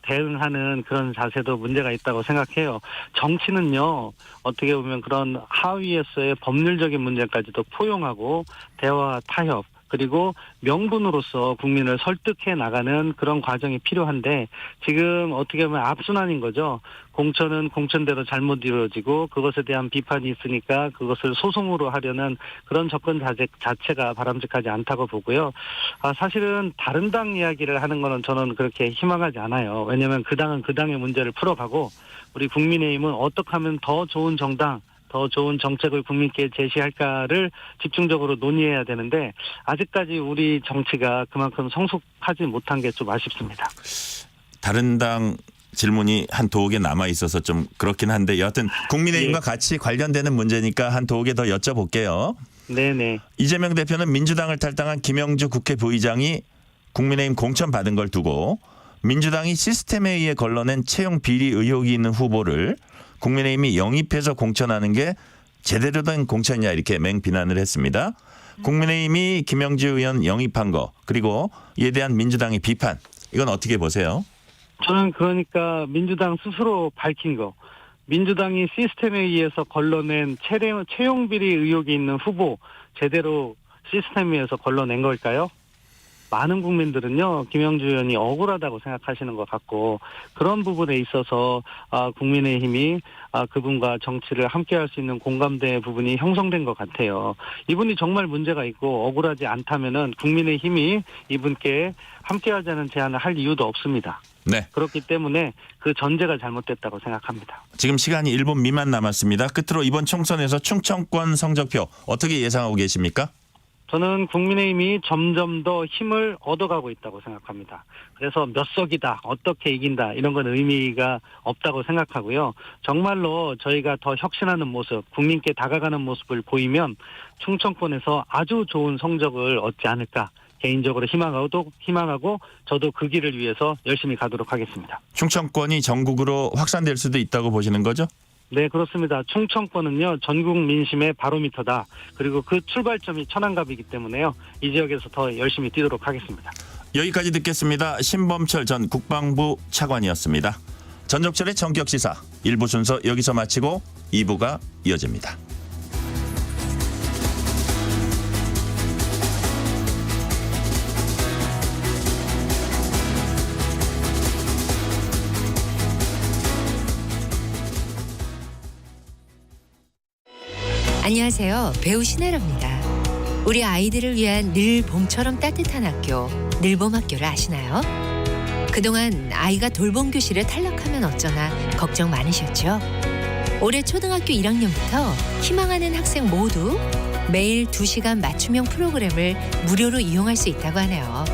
S5: 대응하는 그런 자세도 문제가 있다고 생각해요. 정치는요, 어떻게 보면 그런 하위에서의 법률적인 문제까지도 포용하고 대화, 타협, 그리고 명분으로서 국민을 설득해 나가는 그런 과정이 필요한데 지금 어떻게 보면 앞순환인 거죠. 공천은 공천대로 잘못 이루어지고 그것에 대한 비판이 있으니까 그것을 소송으로 하려는 그런 접근 자체가 바람직하지 않다고 보고요. 사실은 다른 당 이야기를 하는 거는 저는 그렇게 희망하지 않아요. 왜냐하면 그 당은 그 당의 문제를 풀어가고 우리 국민의힘은 어떻게 하면 더 좋은 정당, 더 좋은 정책을 국민께 제시할까를 집중적으로 논의해야 되는데 아직까지 우리 정치가 그만큼 성숙하지 못한 게 좀 아쉽습니다.
S2: 다른 당 질문이 한 2개 남아 있어서 좀 그렇긴 한데 여하튼 국민의힘과 같이 관련되는 문제니까 한 2개 더 여쭤볼게요.
S5: 네네.
S2: 이재명 대표는 민주당을 탈당한 김영주 국회 부의장이 국민의힘 공천 받은 걸 두고 민주당이 시스템에 의해 걸러낸 채용 비리 의혹이 있는 후보를 국민의힘이 영입해서 공천하는 게 제대로 된 공천이냐 이렇게 맹비난을 했습니다. 국민의힘이 김영주 의원 영입한 거 그리고 이에 대한 민주당의 비판 이건 어떻게 보세요?
S5: 저는 그러니까 민주당 스스로 밝힌 거. 민주당이 시스템에 의해서 걸러낸 채용 비리 의혹이 있는 후보 제대로 시스템에 의해서 걸러낸 걸까요? 많은 국민들은요, 김영주 의원이 억울하다고 생각하시는 것 같고 그런 부분에 있어서 국민의힘이 그분과 정치를 함께할 수 있는 공감대 부분이 형성된 것 같아요. 이분이 정말 문제가 있고 억울하지 않다면은 국민의힘이 이분께 함께하자는 제안을 할 이유도 없습니다.
S2: 네.
S5: 그렇기 때문에 그 전제가 잘못됐다고 생각합니다.
S2: 지금 시간이 1분 미만 남았습니다. 끝으로 이번 총선에서 충청권 성적표 어떻게 예상하고 계십니까?
S5: 저는 국민의힘이 점점 더 힘을 얻어가고 있다고 생각합니다. 그래서 몇 석이다, 어떻게 이긴다 이런 건 의미가 없다고 생각하고요. 정말로 저희가 더 혁신하는 모습, 국민께 다가가는 모습을 보이면 충청권에서 아주 좋은 성적을 얻지 않을까 개인적으로 희망하고 저도 그 길을 위해서 열심히 가도록 하겠습니다.
S2: 충청권이 전국으로 확산될 수도 있다고 보시는 거죠?
S5: 네, 그렇습니다. 충청권은요, 전국 민심의 바로미터다. 그리고 그 출발점이 천안갑이기 때문에요. 이 지역에서 더 열심히 뛰도록 하겠습니다.
S2: 여기까지 듣겠습니다. 신범철 전 국방부 차관이었습니다. 전적철의 전격시사 1부 순서 여기서 마치고 2부가 이어집니다.
S6: 안녕하세요. 배우 신혜라입니다. 우리 아이들을 위한 늘 봄처럼 따뜻한 학교, 늘봄학교를 아시나요? 그동안 아이가 돌봄 교실에 탈락하면 어쩌나 걱정 많으셨죠? 올해 초등학교 1학년부터 희망하는 학생 모두 매일 2시간 맞춤형 프로그램을 무료로 이용할 수 있다고 하네요.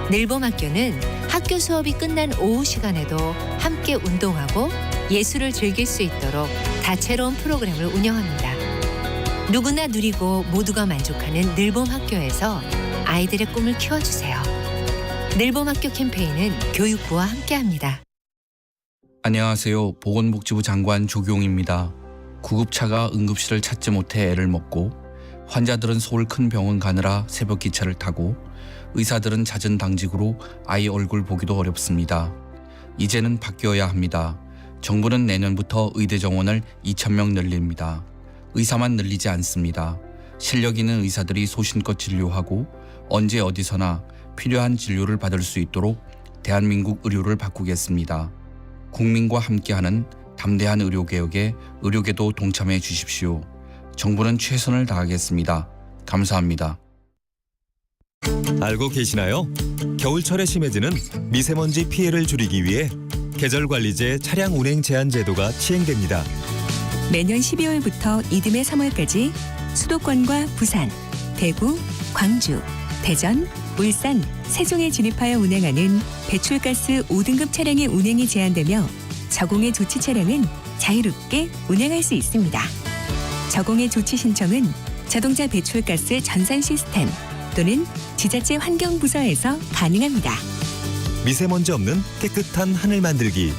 S6: 늘봄학교는 학교 수업이 끝난 오후 시간에도 함께 운동하고 예술을 즐길 수 있도록 다채로운 프로그램을 운영합니다. 누구나 누리고 모두가 만족하는 늘봄 학교에서 아이들의 꿈을 키워주세요. 늘봄 학교 캠페인은 교육부와 함께합니다.
S7: 안녕하세요. 보건복지부 장관 조경입니다. 구급차가 응급실을 찾지 못해 애를 먹고 환자들은 서울 큰 병원 가느라 새벽 기차를 타고 의사들은 잦은 당직으로 아이 얼굴 보기도 어렵습니다. 이제는 바뀌어야 합니다. 정부는 내년부터 의대 정원을 2,000명 늘립니다. 의사만 늘리지 않습니다. 실력 있는 의사들이 소신껏 진료하고 언제 어디서나 필요한 진료를 받을 수 있도록 대한민국 의료를 바꾸겠습니다. 국민과 함께하는 담대한 의료개혁에 의료계도 동참해 주십시오. 정부는 최선을 다하겠습니다. 감사합니다.
S8: 알고 계시나요? 겨울철에 심해지는 미세먼지 피해를 줄이기 위해 계절관리제 차량 운행 제한 제도가 시행됩니다.
S9: 매년 12월부터 이듬해 3월까지 수도권과 부산, 대구, 광주, 대전, 울산, 세종에 진입하여 운행하는 배출가스 5등급 차량의 운행이 제한되며 저공해 조치 차량은 자유롭게 운행할 수 있습니다. 저공해 조치 신청은 자동차 배출가스 전산 시스템 또는 지자체 환경부서에서 가능합니다.
S8: 미세먼지 없는 깨끗한 하늘 만들기.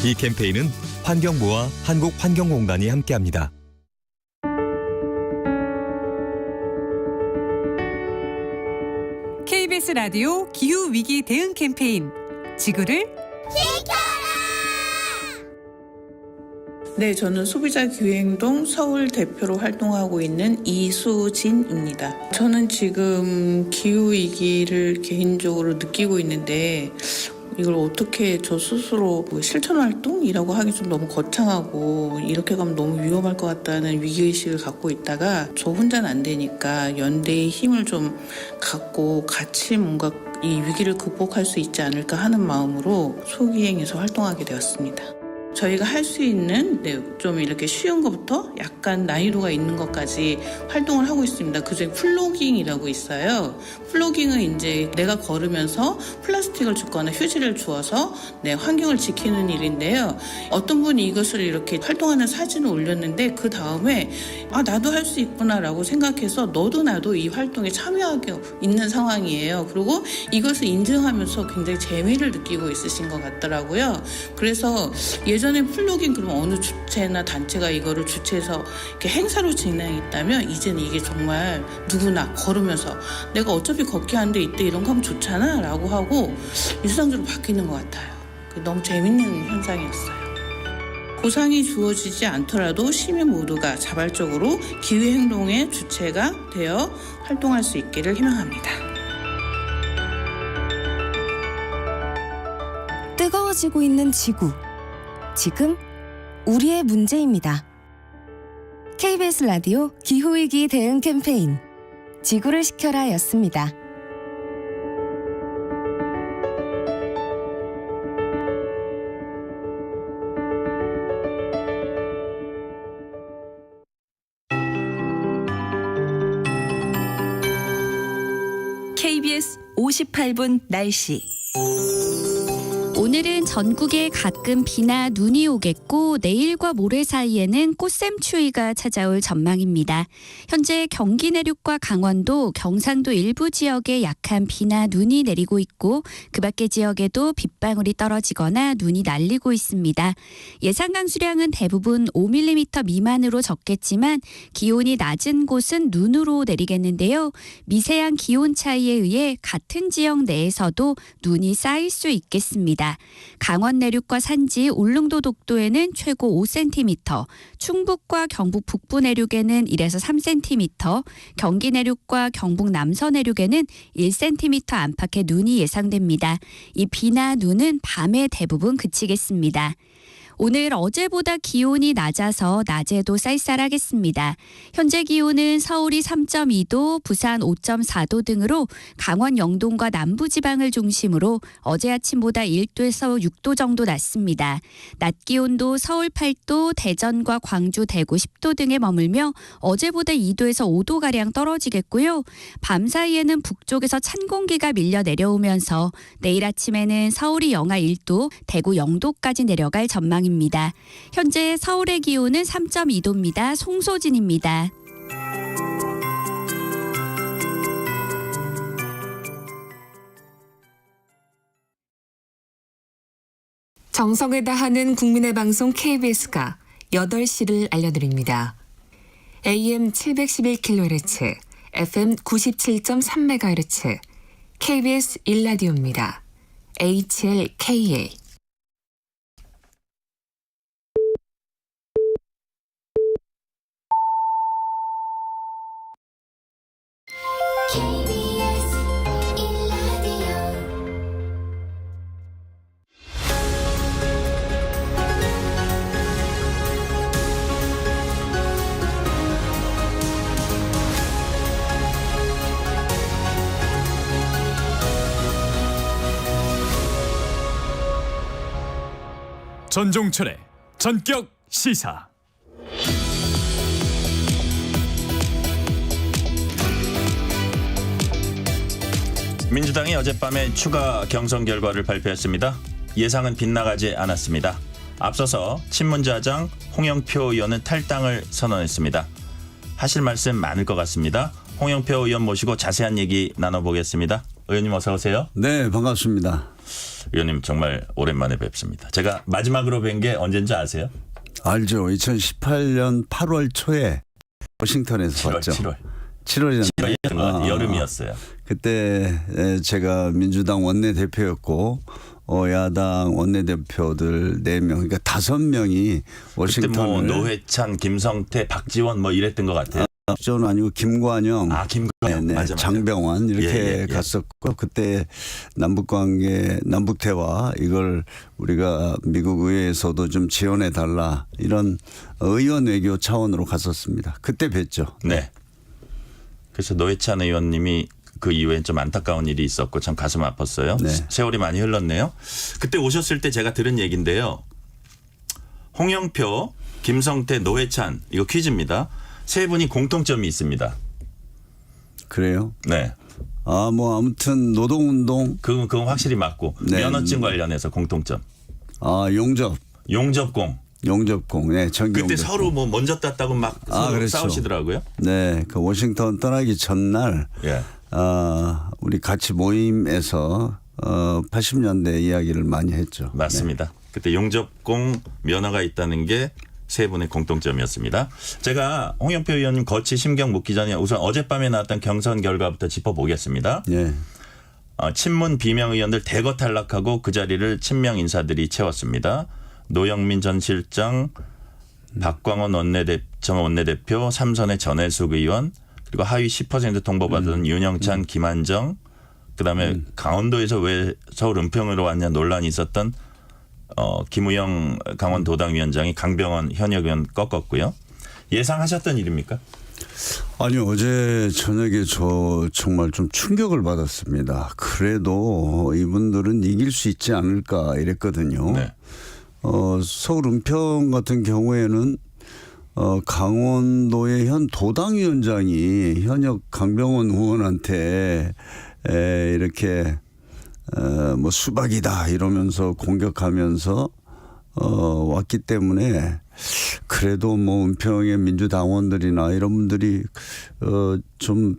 S8: 이 캠페인은 환경부와 한국환경공단이 함께합니다.
S9: KBS 라디오 기후위기 대응 캠페인 지구를
S10: 네, 저는 소비자 기후행동 서울 대표로 활동하고 있는 이수진입니다. 저는 지금 기후위기를 개인적으로 느끼고 있는데 이걸 어떻게 저 스스로 실천활동이라고 하기 좀 너무 거창하고 이렇게 가면 너무 위험할 것 같다는 위기의식을 갖고 있다가 저 혼자는 안 되니까 연대의 힘을 좀 갖고 같이 뭔가 이 위기를 극복할 수 있지 않을까 하는 마음으로 소기행에서 활동하게 되었습니다. 저희가 할 수 있는 좀 이렇게 쉬운 것부터 약간 난이도가 있는 것까지 활동을 하고 있습니다. 그중에 플로깅이라고 있어요. 플로깅은 이제 내가 걸으면서 플라스틱을 줍거나 휴지를 주어서 환경을 지키는 일인데요. 어떤 분이 이것을 이렇게 활동하는 사진을 올렸는데 그 다음에 나도 할 수 있구나라고 생각해서 너도 나도 이 활동에 참여하고 있는 상황이에요. 그리고 이것을 인증하면서 굉장히 재미를 느끼고 있으신 것 같더라고요. 그래서 예전에 플로깅 그러면 어느 주체나 단체가 이거를 주최해서 이렇게 행사로 진행했다면 이제는 이게 정말 누구나 걸으면서 내가 어차피 걷기 하는데 이때 이런 거 하면 좋잖아 라고 하고 일상적으로 바뀌는 것 같아요. 너무 재밌는 현상이었어요. 보상이 주어지지 않더라도 시민 모두가 자발적으로 기후행동의 주체가 되어 활동할 수 있기를 희망합니다.
S9: 뜨거워지고 있는 지구. 지금 우리의 문제입니다. KBS 라디오 기후위기 대응 캠페인 지구를 지켜라 였습니다. KBS 58분 날씨.
S1: 오늘은 전국에 가끔 비나 눈이 오겠고 내일과 모레 사이에는 꽃샘추위가 찾아올 전망입니다. 현재 경기 내륙과 강원도, 경상도 일부 지역에 약한 비나 눈이 내리고 있고 그 밖의 지역에도 빗방울이 떨어지거나 눈이 날리고 있습니다. 예상 강수량은 대부분 5mm 미만으로 적겠지만 기온이 낮은 곳은 눈으로 내리겠는데요. 미세한 기온 차이에 의해 같은 지역 내에서도 눈이 쌓일 수 있겠습니다. 강원 내륙과 산지, 울릉도 독도에는 최고 5cm, 충북과 경북 북부 내륙에는 1에서 3cm, 경기 내륙과 경북 남서 내륙에는 1cm 안팎의 눈이 예상됩니다. 이 비나 눈은 밤에 대부분 그치겠습니다. 오늘 어제보다 기온이 낮아서 낮에도 쌀쌀하겠습니다. 현재 기온은 서울이 3.2도, 부산 5.4도 등으로 강원 영동과 남부지방을 중심으로 어제 아침보다 1도에서 6도 정도 낮습니다. 낮 기온도 서울 8도, 대전과 광주, 대구 10도 등에 머물며 어제보다 2도에서 5도가량 떨어지겠고요. 밤 사이에는 북쪽에서 찬 공기가 밀려 내려오면서 내일 아침에는 서울이 영하 1도, 대구 0도까지 내려갈 전망입니다. 전망입니다. 현재 서울의 기온은 3.2도입니다. 송소진입니다.
S11: 정성을 다하는 국민의 방송 KBS가 8시를 알려드립니다. AM 711kHz, FM 97.3MHz, KBS 1라디오입니다. HLKA.
S12: 전종철의 전격 시사.
S2: 민주당이 어젯밤에 추가 경선 결과를 발표했습니다. 예상은 빗나가지 않았습니다. 앞서서 친문자장 홍영표 의원은 탈당을 선언했습니다. 하실 말씀 많을 것 같습니다. 홍영표 의원 모시고 자세한 얘기 나눠보겠습니다. 의원님 어서 오세요.
S13: 네, 반갑습니다.
S2: 의원님 정말 오랜만에 뵙습니다. 제가 마지막으로 뵌 게 언젠지 아세요?
S13: 알죠. 2018년 8월 초에 워싱턴에서
S2: 7월,
S13: 봤죠.
S2: 7월이었던
S13: 7월이었던
S2: 것 같아요. 여름이었어요.
S13: 그때 제가 민주당 원내대표였고 야당 원내대표들 4명, 그러니까 5명이
S2: 그때 뭐
S13: 워싱턴을
S2: 노회찬, 김성태, 박지원 뭐 이랬던 것 같아요.
S13: 저는 아니고 김관영,
S2: 김관영,
S13: 네,
S2: 맞아.
S13: 장병완 이렇게 갔었고 그때 남북관계, 남북대화 이걸 우리가 미국 의회에서도 좀 지원해 달라 이런 의원 외교 차원으로 갔었습니다. 그때 뵀죠.
S2: 네. 그래서 노회찬 의원님이 그 이후에 좀 안타까운 일이 있었고 참 가슴 아팠어요.
S13: 네.
S2: 세월이 많이 흘렀네요. 그때 오셨을 때 제가 들은 얘기인데요. 홍영표, 김성태, 노회찬 이거 퀴즈입니다. 세 분이 공통점이 있습니다.
S13: 그래요?
S2: 네.
S13: 뭐 아무튼 노동운동.
S2: 그건 확실히 맞고
S13: 네.
S2: 면허증 관련해서 공통점. 용접공.
S13: 네, 전기
S2: 그때
S13: 용접공.
S2: 서로 뭐 먼저 땄다고 막 서로
S13: 그렇죠.
S2: 싸우시더라고요.
S13: 네, 그 워싱턴 떠나기 전날 우리 같이 모임에서 80년대 이야기를 많이 했죠.
S2: 맞습니다.
S13: 네.
S2: 그때 용접공 면허가 있다는 게 세 분의 공통점이었습니다. 제가 홍영표 의원님 거치 심경 묻기 전에 우선 어젯밤에 나왔던 경선 결과부터 짚어보겠습니다.
S13: 네.
S2: 친문 비명 의원들 대거 탈락하고 그 자리를 친명 인사들이 채웠습니다. 노영민 전 실장, 박광원 원내대표, 삼선의 전해숙 의원, 그리고 하위 10% 통보받은 윤영찬, 김한정, 그다음에 강원도에서 왜 서울 은평으로 왔냐 논란이 있었던 김우영 강원도당위원장이 강병원 현역 의원 꺾었고요. 예상하셨던 일입니까?
S13: 아니요, 어제 저녁에 저 정말 좀 충격을 받았습니다. 그래도 이분들은 이길 수 있지 않을까 이랬거든요.
S2: 네.
S13: 서울 은평 같은 경우에는 강원도의 현 도당위원장이 현역 강병원 의원한테 이렇게 뭐 수박이다 이러면서 공격하면서 왔기 때문에 그래도 뭐 은평의 민주당원들이나 이런 분들이 좀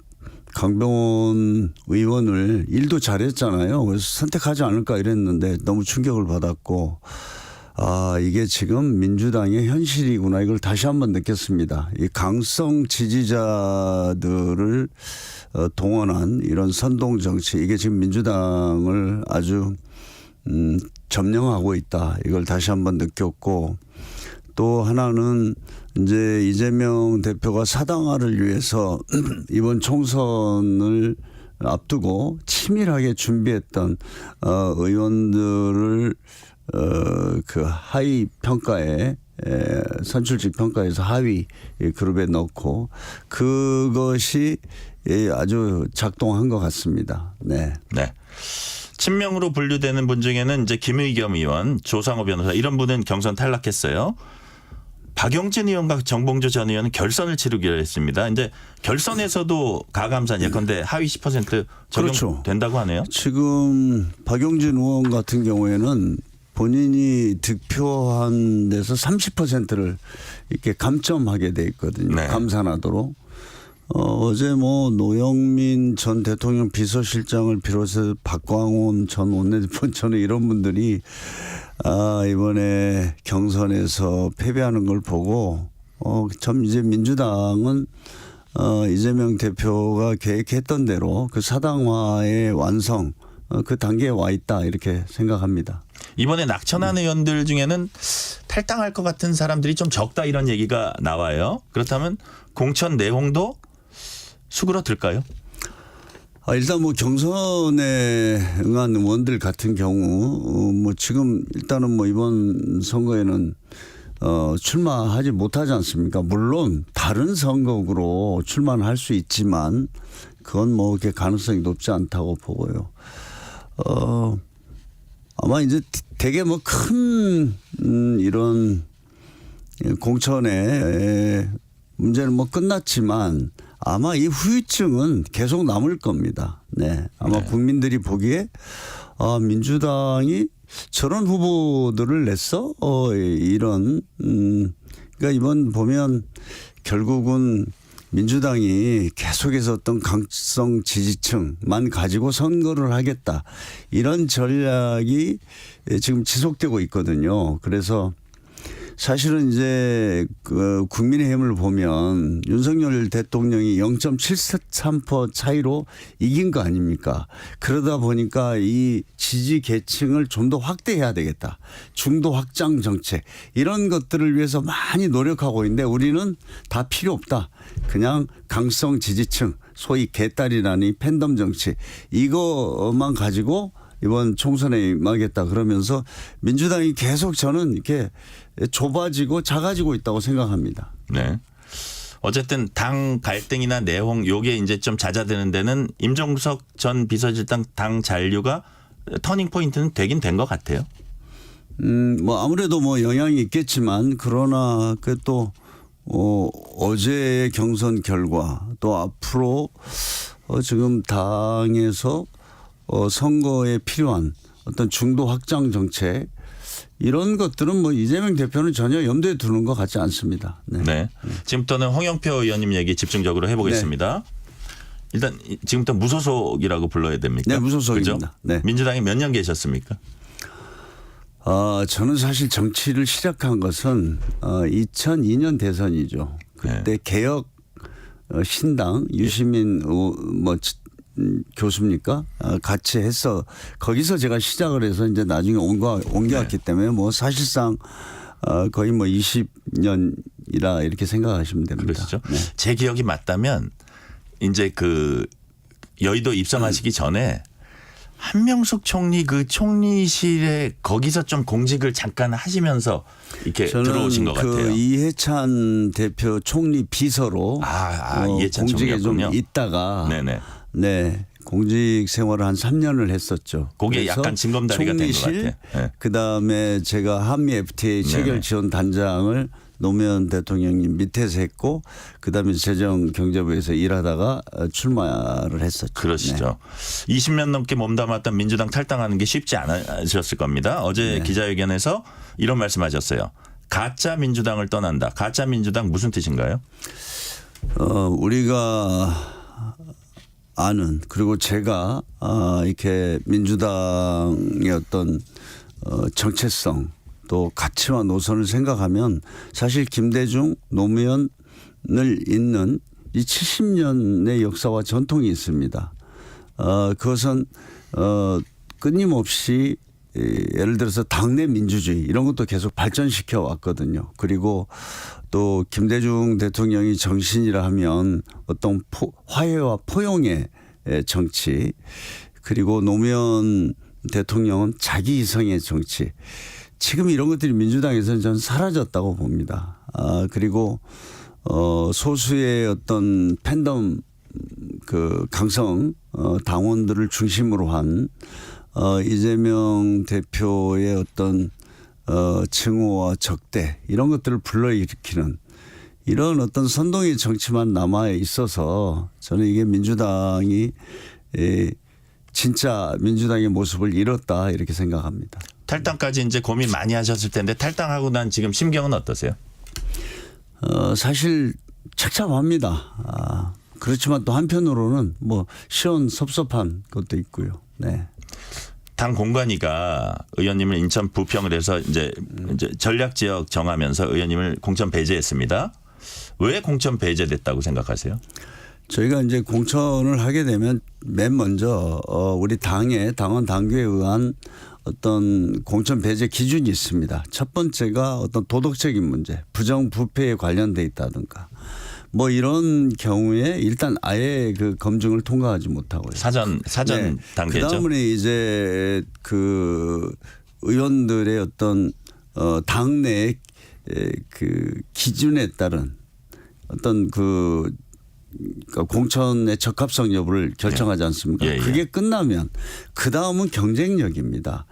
S13: 강병원 의원을 일도 잘했잖아요. 그래서 선택하지 않을까 이랬는데 너무 충격을 받았고 이게 지금 민주당의 현실이구나 이걸 다시 한번 느꼈습니다. 이 강성 지지자들을 동원한 이런 선동 정치 이게 지금 민주당을 아주 점령하고 있다. 이걸 다시 한번 느꼈고 또 하나는 이제 이재명 대표가 사당화를 위해서 이번 총선을 앞두고 치밀하게 준비했던 의원들을 그 하위 평가에 선출직 평가에서 하위 그룹에 넣고 그것이 아주 작동한 것 같습니다. 네.
S2: 네. 친명으로 분류되는 분 중에는 이제 김의겸 의원, 조상호 변호사 이런 분은 경선 탈락했어요. 박영진 의원과 정봉주 전 의원은 결선을 치르기로 했습니다. 이제 결선에서도 가감산 예컨대 하위 10% 적용된다고
S13: 그렇죠.
S2: 하네요.
S13: 지금 박영진 의원 같은 경우에는 본인이 득표한 데서 30%를 이렇게 감점하게 돼 있거든요.
S2: 네.
S13: 감산하도록. 어제 뭐 노영민 전 대통령 비서실장을 비롯해서 박광온 전 원내대표 저는 이런 분들이 이번에 경선에서 패배하는 걸 보고 참 이제 민주당은 이재명 대표가 계획했던 대로 그 사당화의 완성 그 단계에 와 있다 이렇게 생각합니다.
S2: 이번에 낙천한 의원들 중에는 탈당할 것 같은 사람들이 좀 적다 이런 얘기가 나와요. 그렇다면 공천 내용도 수그러들까요?
S13: 일단 뭐 경선에 응한 의원들 같은 경우 뭐 지금 일단은 뭐 이번 선거에는 출마하지 못하지 않습니까? 물론 다른 선거구로 출마는 할 수 있지만 그건 뭐 그렇게 가능성이 높지 않다고 보고요. 아마 이제 되게 뭐 큰 이런 공천의 문제는 뭐 끝났지만 아마 이 후유증은 계속 남을 겁니다. 네. 아마 국민들이 보기에 민주당이 저런 후보들을 냈어? 이런 그러니까 이번 보면 결국은 민주당이 계속해서 어떤 강성 지지층만 가지고 선거를 하겠다. 이런 전략이 지금 지속되고 있거든요. 그래서 사실은 이제 그 국민의힘을 보면 윤석열 대통령이 0.73% 차이로 이긴 거 아닙니까? 그러다 보니까 이 지지 계층을 좀 더 확대해야 되겠다. 중도 확장 정책 이런 것들을 위해서 많이 노력하고 있는데 우리는 다 필요 없다. 그냥 강성 지지층 소위 개딸이라니 팬덤 정치 이거만 가지고 이번 총선에 임하겠다 그러면서 민주당이 계속 저는 이렇게 좁아지고 작아지고 있다고 생각합니다.
S2: 네. 어쨌든 당 갈등이나 내용 요게 이제 좀 잦아드는 데는 임종석 전 비서실장 당 잔류가 터닝 포인트는 되긴 된 것 같아요.
S13: 뭐 아무래도 뭐 영향이 있겠지만 그러나 그 또 어제의 경선 결과 또 앞으로 지금 당에서 선거에 필요한 어떤 중도 확장 정책 이런 것들은 뭐 이재명 대표는 전혀 염두에 두는 것 같지 않습니다. 네.
S2: 네. 지금부터는 홍영표 의원님 얘기 집중적으로 해보겠습니다. 네. 일단 지금부터 무소속이라고 불러야 됩니까?
S13: 네, 무소속입니다.
S2: 그렇죠?
S13: 네.
S2: 민주당에 몇 년 계셨습니까?
S13: 저는 사실 정치를 시작한 것은 2002년 대선이죠. 그때
S2: 네.
S13: 개혁 신당 유시민 교수입니까? 같이 해서 거기서 제가 시작을 해서 이제 나중에 옮겨왔기 때문에 뭐 사실상 거의 뭐 20년이라 이렇게 생각하시면 됩니다.
S2: 그러시죠.
S13: 네.
S2: 제 기억이 맞다면 이제 그 여의도 입성하시기 전에 한명숙 총리 그 총리실에 거기서 좀 공직을 잠깐 하시면서 이렇게 들어오신 것 같아요.
S13: 그 이해찬 대표 총리 비서로
S2: 이해찬
S13: 공직에
S2: 총리였군요.
S13: 좀 있다가
S2: 네네.
S13: 네. 공직 생활을 한 3년을 했었죠.
S2: 그게 약간 징검다리가 된 것 같아요. 네.
S13: 그다음에 제가 한미 FTA 체결 지원 단장을 노무현 대통령님 밑에서 했고 그다음에 재정경제부에서 일하다가 출마를 했었죠.
S2: 그러시죠. 네. 20년 넘게 몸담았던 민주당 탈당하는 게 쉽지 않으셨을 겁니다. 어제 기자회견에서 이런 말씀하셨어요. 가짜 민주당을 떠난다. 가짜 민주당 무슨 뜻인가요?
S13: 우리가 아는 그리고 제가 이렇게 민주당의 어떤 정체성 또 가치와 노선을 생각하면 사실 김대중 노무현을 잇는 이 70년의 역사와 전통이 있습니다. 그것은 끊임없이 예를 들어서 당내 민주주의 이런 것도 계속 발전시켜 왔거든요. 그리고 또 김대중 대통령이 정신이라 하면 어떤 화해와 포용의 정치 그리고 노무현 대통령은 자기 이성의 정치 지금 이런 것들이 민주당에서는 저는 사라졌다고 봅니다. 그리고 소수의 어떤 팬덤 그 강성 당원들을 중심으로 한 이재명 대표의 어떤 증오와 적대 이런 것들을 불러일으키는 이런 어떤 선동의 정치만 남아 있어서 저는 이게 민주당이 진짜 민주당의 모습을 잃었다 이렇게 생각합니다.
S2: 탈당까지 이제 고민 많이 하셨을 텐데 탈당하고 난 지금 심경은 어떠세요?
S13: 사실 착잡합니다. 그렇지만 또 한편으로는 뭐 시원섭섭한 것도 있고요. 네.
S2: 당 공관위가 의원님을 인천 부평을 해서 이제 전략 지역 정하면서 의원님을 공천 배제했습니다. 왜 공천 배제됐다고 생각하세요?
S13: 저희가 이제 공천을 하게 되면 맨 먼저 우리 당의 당원 당규에 의한 어떤 공천 배제 기준이 있습니다. 첫 번째가 어떤 도덕적인 문제, 부정부패에 관련돼 있다든가 뭐 이런 경우에 일단 아예 그 검증을 통과하지 못하고요.
S2: 사전
S13: 네.
S2: 단계죠.
S13: 그다음에 이제 그 의원들의 어떤 당내의 그 기준에 따른 어떤 그 공천의 적합성 여부를 결정하지 않습니까?
S2: 예.
S13: 그게 끝나면 그 다음은 경쟁력입니다.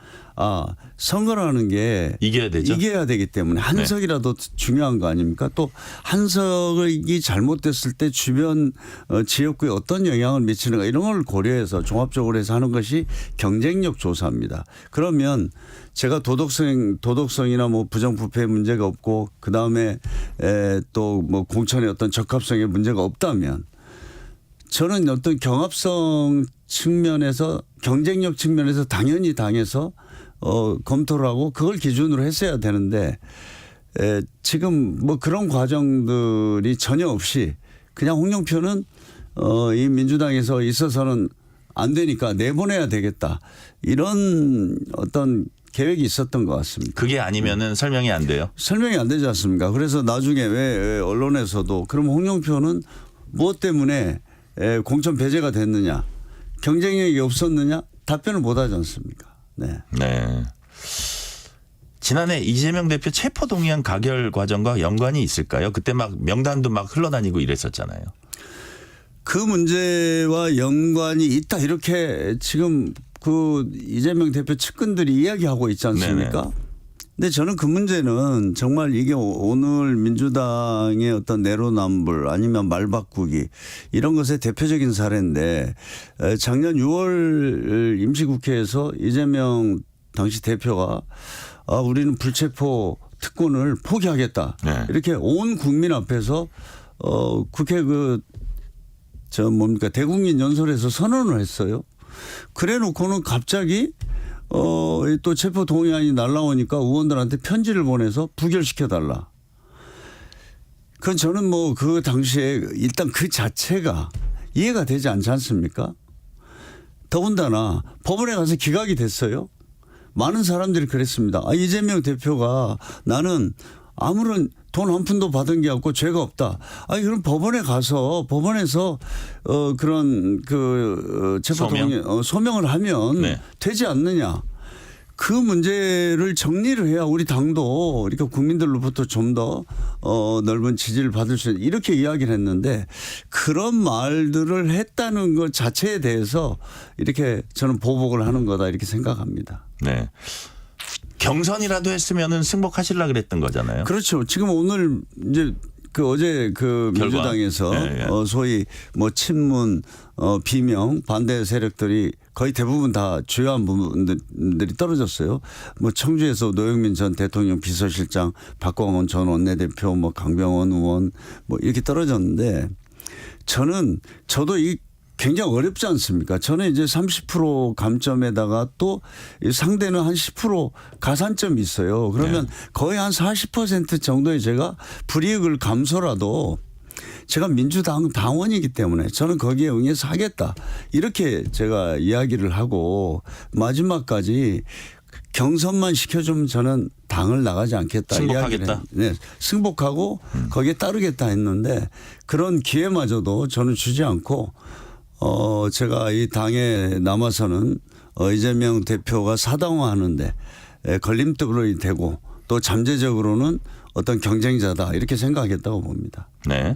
S13: 선거라는 게
S2: 이겨야 되죠.
S13: 이겨야 되기 때문에 한 석이라도 중요한 거 아닙니까? 또 한 석이 잘못됐을 때 주변 지역구에 어떤 영향을 미치는가 이런 걸 고려해서 종합적으로 해서 하는 것이 경쟁력 조사입니다. 그러면 제가 도덕성이나 뭐 부정부패 문제가 없고 그 다음에 또 뭐 공천의 어떤 적합성에 문제가 없다면 저는 어떤 경합성 측면에서 경쟁력 측면에서 당연히 당에서 검토를 하고 그걸 기준으로 했어야 되는데 지금 뭐 그런 과정들이 전혀 없이 그냥 홍영표는 이 민주당에서 있어서는 안 되니까 내보내야 되겠다 이런 어떤 계획이 있었던 것 같습니다.
S2: 그게 아니면은 설명이 안 돼요.
S13: 설명이 안 되지 않습니까? 그래서 나중에 왜 언론에서도 그럼 홍영표는 무엇 때문에 공천 배제가 됐느냐, 경쟁력이 없었느냐 답변을 못 하지 않습니까? 네.
S2: 네. 지난해 이재명 대표 체포 동의안 가결 과정과 연관이 있을까요? 그때 막 명단도 막 흘러다니고 이랬었잖아요.
S13: 그 문제와 연관이 있다 이렇게 지금 그 이재명 대표 측근들이 이야기하고 있지 않습니까?
S2: 네네.
S13: 근데 저는 그 문제는 정말 이게 오늘 민주당의 어떤 내로남불 아니면 말 바꾸기 이런 것의 대표적인 사례인데 작년 6월 임시국회에서 이재명 당시 대표가 우리는 불체포 특권을 포기하겠다.
S2: 네.
S13: 이렇게 온 국민 앞에서 국회 대국민 연설에서 선언을 했어요. 그래 놓고는 갑자기 또 체포 동의안이 날라오니까 의원들한테 편지를 보내서 부결시켜 달라. 그건 저는 뭐 그 당시에 일단 그 자체가 이해가 되지 않지 않습니까? 더군다나 법원에 가서 기각이 됐어요. 많은 사람들이 그랬습니다. 이재명 대표가 나는 아무런 돈 한 푼도 받은 게 없고 죄가 없다. 그럼 법원에 가서 법원에서 그런 그 체포 동의 소명을 하면 되지 않느냐. 그 문제를 정리를 해야 우리 당도 이렇게 국민들로부터 좀 더 넓은 지지를 받을 수 있는 이렇게 이야기를 했는데 그런 말들을 했다는 것 자체에 대해서 이렇게 저는 보복을 하는 거다 이렇게 생각합니다.
S2: 네. 경선이라도 했으면은 승복하시려고 그랬던 거잖아요.
S13: 그렇죠. 지금 오늘 이제 어제 민주당에서 소위 뭐 친문 비명 반대 세력들이 거의 대부분 다 주요한 부분들이 떨어졌어요. 뭐 청주에서 노영민 전 대통령 비서실장, 박광원 전 원내대표, 뭐 강병원 의원 뭐 이렇게 떨어졌는데 저도 굉장히 어렵지 않습니까? 저는 이제 30% 감점에다가 또 상대는 한 10% 가산점이 있어요. 그러면 거의 한 40% 정도의 제가 불이익을 감소라도 제가 민주당 당원이기 때문에 저는 거기에 응해서 하겠다. 이렇게 제가 이야기를 하고 마지막까지 경선만 시켜주면 저는 당을 나가지 않겠다.
S2: 승복하겠다.
S13: 네, 승복하고 거기에 따르겠다 했는데 그런 기회마저도 저는 주지 않고 제가 이 당에 남아서는 이재명 대표가 사당화하는데 걸림돌이 되고 또 잠재적으로는 어떤 경쟁자다 이렇게 생각하겠다고 봅니다.
S2: 네.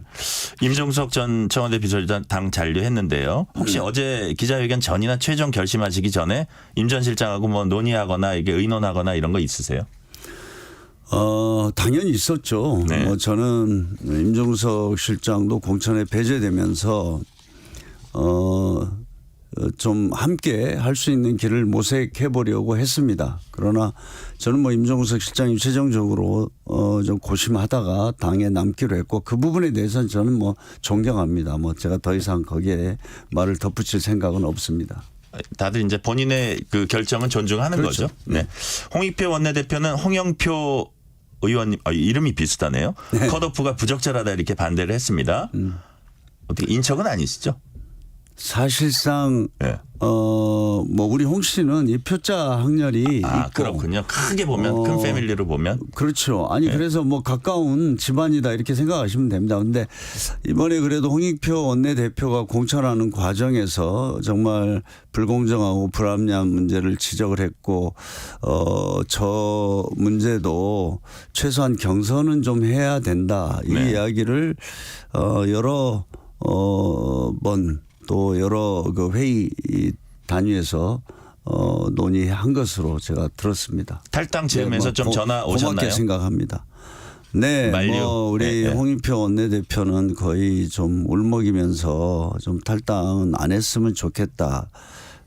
S2: 임종석 전 청와대 비서실장 당 잔류했는데요. 혹시 어제 기자회견 전이나 최종 결심하시기 전에 임 전 실장하고 뭐 논의하거나 이게 의논하거나 이런 거 있으세요?
S13: 당연히 있었죠.
S2: 네.
S13: 뭐 저는 임종석 실장도 공천에 배제되면서 좀 함께 할 수 있는 길을 모색해 보려고 했습니다. 그러나 저는 뭐 임종석 실장이 최종적으로 좀 고심하다가 당에 남기로 했고 그 부분에 대해서는 저는 뭐 존경합니다. 뭐 제가 더 이상 거기에 말을 덧붙일 생각은 없습니다.
S2: 다들 이제 본인의 그 결정은 존중하는
S13: 그렇죠.
S2: 거죠. 네. 홍익표 원내대표는 홍영표 의원님 이름이 비슷하네요.
S13: 네.
S2: 컷오프가 부적절하다 이렇게 반대를 했습니다. 어떻게 인척은 아니시죠?
S13: 사실상
S2: 네.
S13: 뭐 우리 홍 씨는 이 표자 학렬이 있고
S2: 그렇군요. 크게 보면 큰 패밀리로 보면
S13: 그렇죠. 아니
S2: 네.
S13: 그래서 뭐 가까운 집안이다 이렇게 생각하시면 됩니다. 근데 이번에 그래도 홍익표 원내대표가 공천하는 과정에서 정말 불공정하고 불합리한 문제를 지적을 했고 저 문제도 최소한 경선은 좀 해야 된다. 이
S2: 네.
S13: 이야기를 여러 번 또 여러 그 회의 단위에서 논의한 것으로 제가 들었습니다.
S2: 탈당 즈음에서
S13: 뭐
S2: 좀 전화 오셨나요?
S13: 고맙게 생각합니다. 네,
S2: 만류.
S13: 뭐 우리
S2: 네.
S13: 홍익표 원내대표는 거의 좀 울먹이면서 좀 탈당은 안 했으면 좋겠다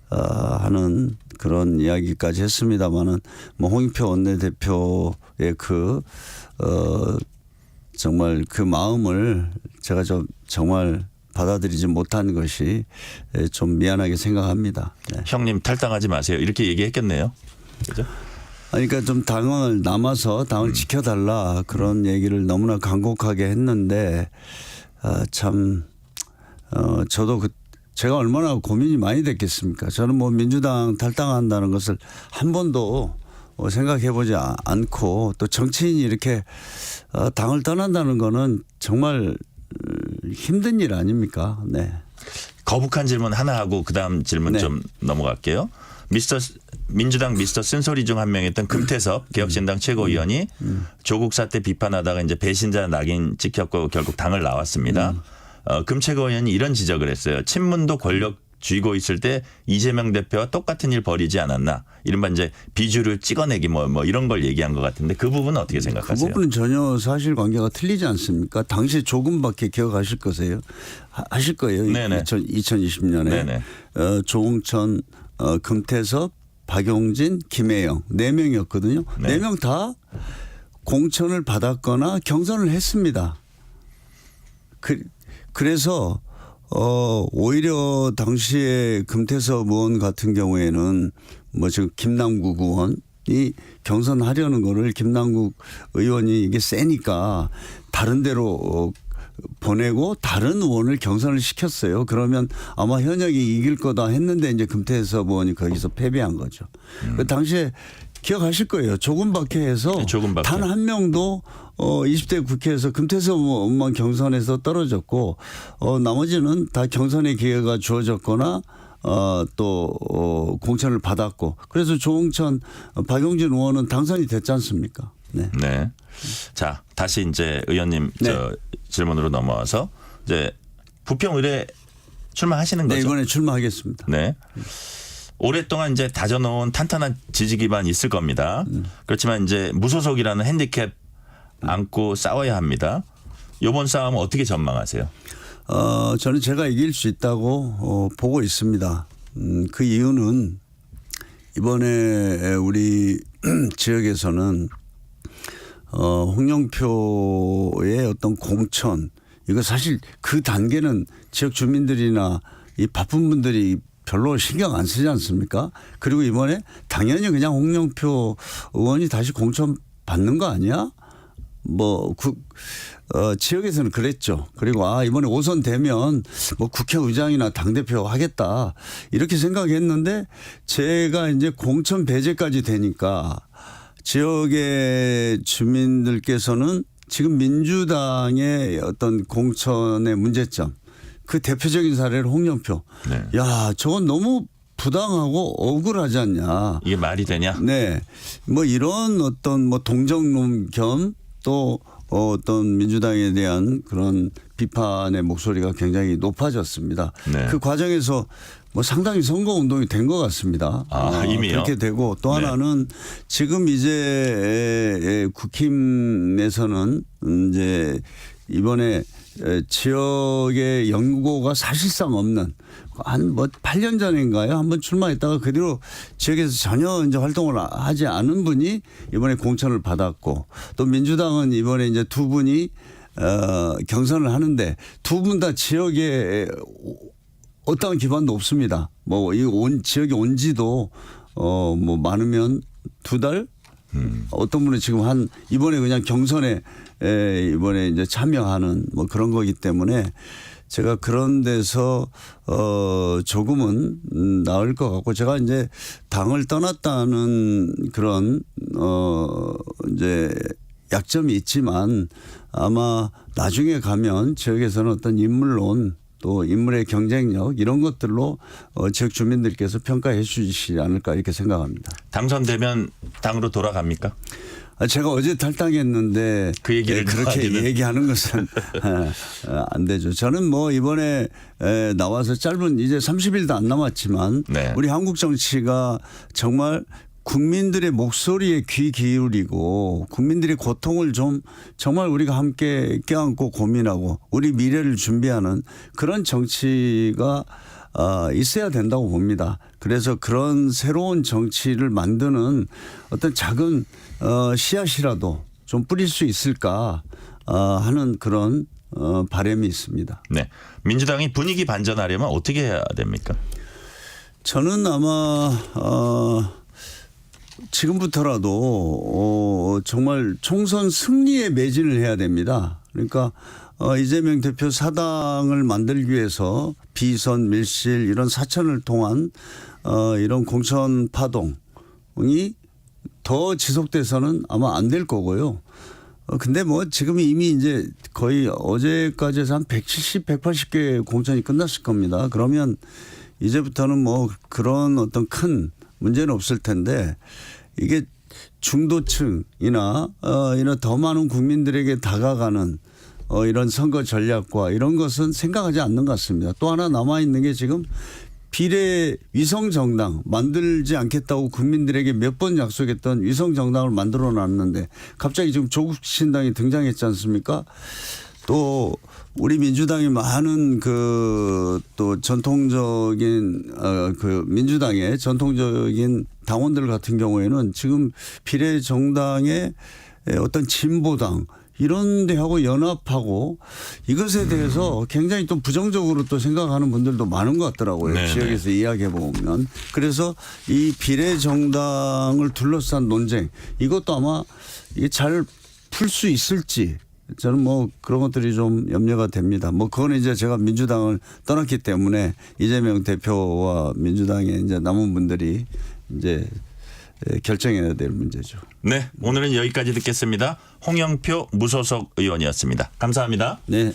S13: 하는 그런 이야기까지 했습니다만은 뭐 홍익표 원내대표의 정말 그 마음을 제가 좀 정말 받아들이지 못한 것이 좀 미안하게 생각합니다. 네.
S2: 형님 탈당하지 마세요. 이렇게 얘기했겠네요. 그죠?
S13: 그러니까 좀 당을 남아서 당을 지켜달라 그런 얘기를 너무나 간곡하게 했는데 참 저도 제가 얼마나 고민이 많이 됐겠습니까? 저는 뭐 민주당 탈당한다는 것을 한 번도 생각해보지 않고 또 정치인이 이렇게 당을 떠난다는 거는 정말 힘든 일 아닙니까? 네.
S2: 거북한 질문 하나 하고 그다음 질문
S13: 네.
S2: 좀 넘어갈게요. 민주당 미스터 쓴소리 중 한 명이었던 금태섭 개혁신당 최고위원이 조국 사태 비판하다가 이제 배신자 낙인 찍혔고 결국 당을 나왔습니다. 금 최고위원이 이런 지적을 했어요. 친문도 권력 쥐고 있을 때 이재명 대표와 똑같은 일 벌이지 않았나. 이른바 이제 비주를 찍어내기 뭐 이런 걸 얘기한 것 같은데 그 부분은 어떻게 생각하세요?
S13: 그 부분은 전혀 사실관계가 틀리지 않습니까? 당시 조금밖에 기억하실 거세요. 하실 거예요.
S2: 네네.
S13: 2020년에
S2: 네네.
S13: 조홍천, 금태섭, 박용진, 김혜영 4명이었거든요.
S2: 네.
S13: 4명 다 공천을 받았거나 경선을 했습니다. 그래서 오히려 당시에 금태섭 의원 같은 경우에는 뭐 지금 김남국 의원이 경선하려는 거를 김남국 의원이 이게 세니까 다른 데로 보내고 다른 의원을 경선을 시켰어요. 그러면 아마 현역이 이길 거다 했는데 이제 금태섭 의원이 거기서 패배한 거죠. 그 당시에 기억하실 거예요. 조금밖에 해서
S2: 조금밖에.
S13: 단 한 명도 20대 국회에서 금태섭 의원만 경선에서 떨어졌고 나머지는 다 경선의 기회가 주어졌거나 또 공천을 받았고 그래서 조홍천, 박용진 의원은 당선이 됐지 않습니까? 네.
S2: 네. 자, 다시 이제 의원님
S13: 네.
S2: 질문으로 넘어와서 이제 부평의뢰 출마하시는 거죠?
S13: 네, 이번에 출마하겠습니다.
S2: 네. 오랫동안 이제 다져놓은 탄탄한 지지 기반이 있을 겁니다. 그렇지만 이제 무소속이라는 핸디캡 안고 싸워야 합니다. 이번 싸움은 어떻게 전망하세요?
S13: 저는 제가 이길 수 있다고 보고 있습니다. 그 이유는 이번에 우리 지역에서는 홍영표의 어떤 공천 이거 사실 그 단계는 지역 주민들이나 이 바쁜 분들이 별로 신경 안 쓰지 않습니까? 그리고 이번에 당연히 그냥 홍영표 의원이 다시 공천 받는 거 아니야? 뭐 지역에서는 그랬죠. 그리고 이번에 5선 되면 뭐 국회의장이나 당대표 하겠다 이렇게 생각했는데 제가 이제 공천 배제까지 되니까 지역의 주민들께서는 지금 민주당의 어떤 공천의 문제점 그 대표적인 사례를 홍영표.
S2: 네.
S13: 야, 저건 너무 부당하고 억울하지 않냐.
S2: 이게 말이 되냐?
S13: 네. 뭐 이런 어떤 뭐 동정론 겸 또 어떤 민주당에 대한 그런 비판의 목소리가 굉장히 높아졌습니다.
S2: 네.
S13: 그 과정에서 뭐 상당히 선거 운동이 된 것 같습니다.
S2: 이미요?
S13: 그렇게 되고 또
S2: 네.
S13: 하나는 지금 이제 국힘에서는 이제 이번에 지역의 연고가 사실상 없는 한 8년 전인가요? 한번 출마했다가 그 뒤로 지역에서 전혀 이제 활동을 하지 않은 분이 이번에 공천을 받았고 또 민주당은 이번에 이제 두 분이 경선을 하는데 두 분 다 지역에 어떠한 기반도 없습니다. 뭐 이 지역에 온 지도 뭐 많으면 2달? 어떤 분은 지금 이번에 그냥 경선에 이번에 이제 참여하는 뭐 그런 거기 때문에 제가 그런 데서 조금은 나을 것 같고 제가 이제 당을 떠났다는 그런 이제 약점이 있지만 아마 나중에 가면 지역에서는 어떤 인물론 또 인물의 경쟁력 이런 것들로 지역 주민들께서 평가해 주시지 않을까 이렇게 생각합니다.
S2: 당선되면 당으로 돌아갑니까?
S13: 제가 어제 탈당했는데
S2: 그 얘기를
S13: 그렇게 얘기하는 것은 안 되죠. 저는 뭐 이번에 나와서 짧은 이제 30일도 안 남았지만
S2: 네.
S13: 우리 한국 정치가 정말 국민들의 목소리에 귀 기울이고 국민들의 고통을 좀 정말 우리가 함께 껴안고 고민하고 우리 미래를 준비하는 그런 정치가 있어야 된다고 봅니다. 그래서 그런 새로운 정치를 만드는 어떤 작은 씨앗이라도 좀 뿌릴 수 있을까 하는 그런 바람이 있습니다.
S2: 네, 민주당이 분위기 반전하려면 어떻게 해야 됩니까?
S13: 저는 아마 지금부터라도 정말 총선 승리에 매진을 해야 됩니다. 그러니까 이재명 대표 사당을 만들기 위해서 비선, 밀실 이런 사천을 통한 이런 공천 파동이 더 지속돼서는 아마 안 될 거고요. 근데 뭐 지금 이미 이제 거의 어제까지 해서 한 170, 180개 공천이 끝났을 겁니다. 그러면 이제부터는 뭐 그런 어떤 큰 문제는 없을 텐데 이게 중도층이나 이런 더 많은 국민들에게 다가가는 이런 선거 전략과 이런 것은 생각하지 않는 것 같습니다. 또 하나 남아있는 게 지금 비례 위성정당 만들지 않겠다고 국민들에게 몇 번 약속했던 위성정당을 만들어 놨는데 갑자기 지금 조국신당이 등장했지 않습니까? 또 우리 민주당이 많은 또 전통적인 그 민주당의 전통적인 당원들 같은 경우에는 지금 비례정당의 어떤 진보당 이런 데하고 연합하고 이것에 대해서 굉장히 또 부정적으로 또 생각하는 분들도 많은 것 같더라고요.
S2: 네네.
S13: 지역에서 이야기해 보면. 그래서 이 비례정당을 둘러싼 논쟁 이것도 아마 이게 잘 풀 수 있을지 저는 뭐 그런 것들이 좀 염려가 됩니다. 뭐 그건 이제 제가 민주당을 떠났기 때문에 이재명 대표와 민주당의 이제 남은 분들이 이제 결정해야 될 문제죠.
S2: 네, 오늘은 여기까지 듣겠습니다. 홍영표 무소속 의원이었습니다. 감사합니다.
S13: 네.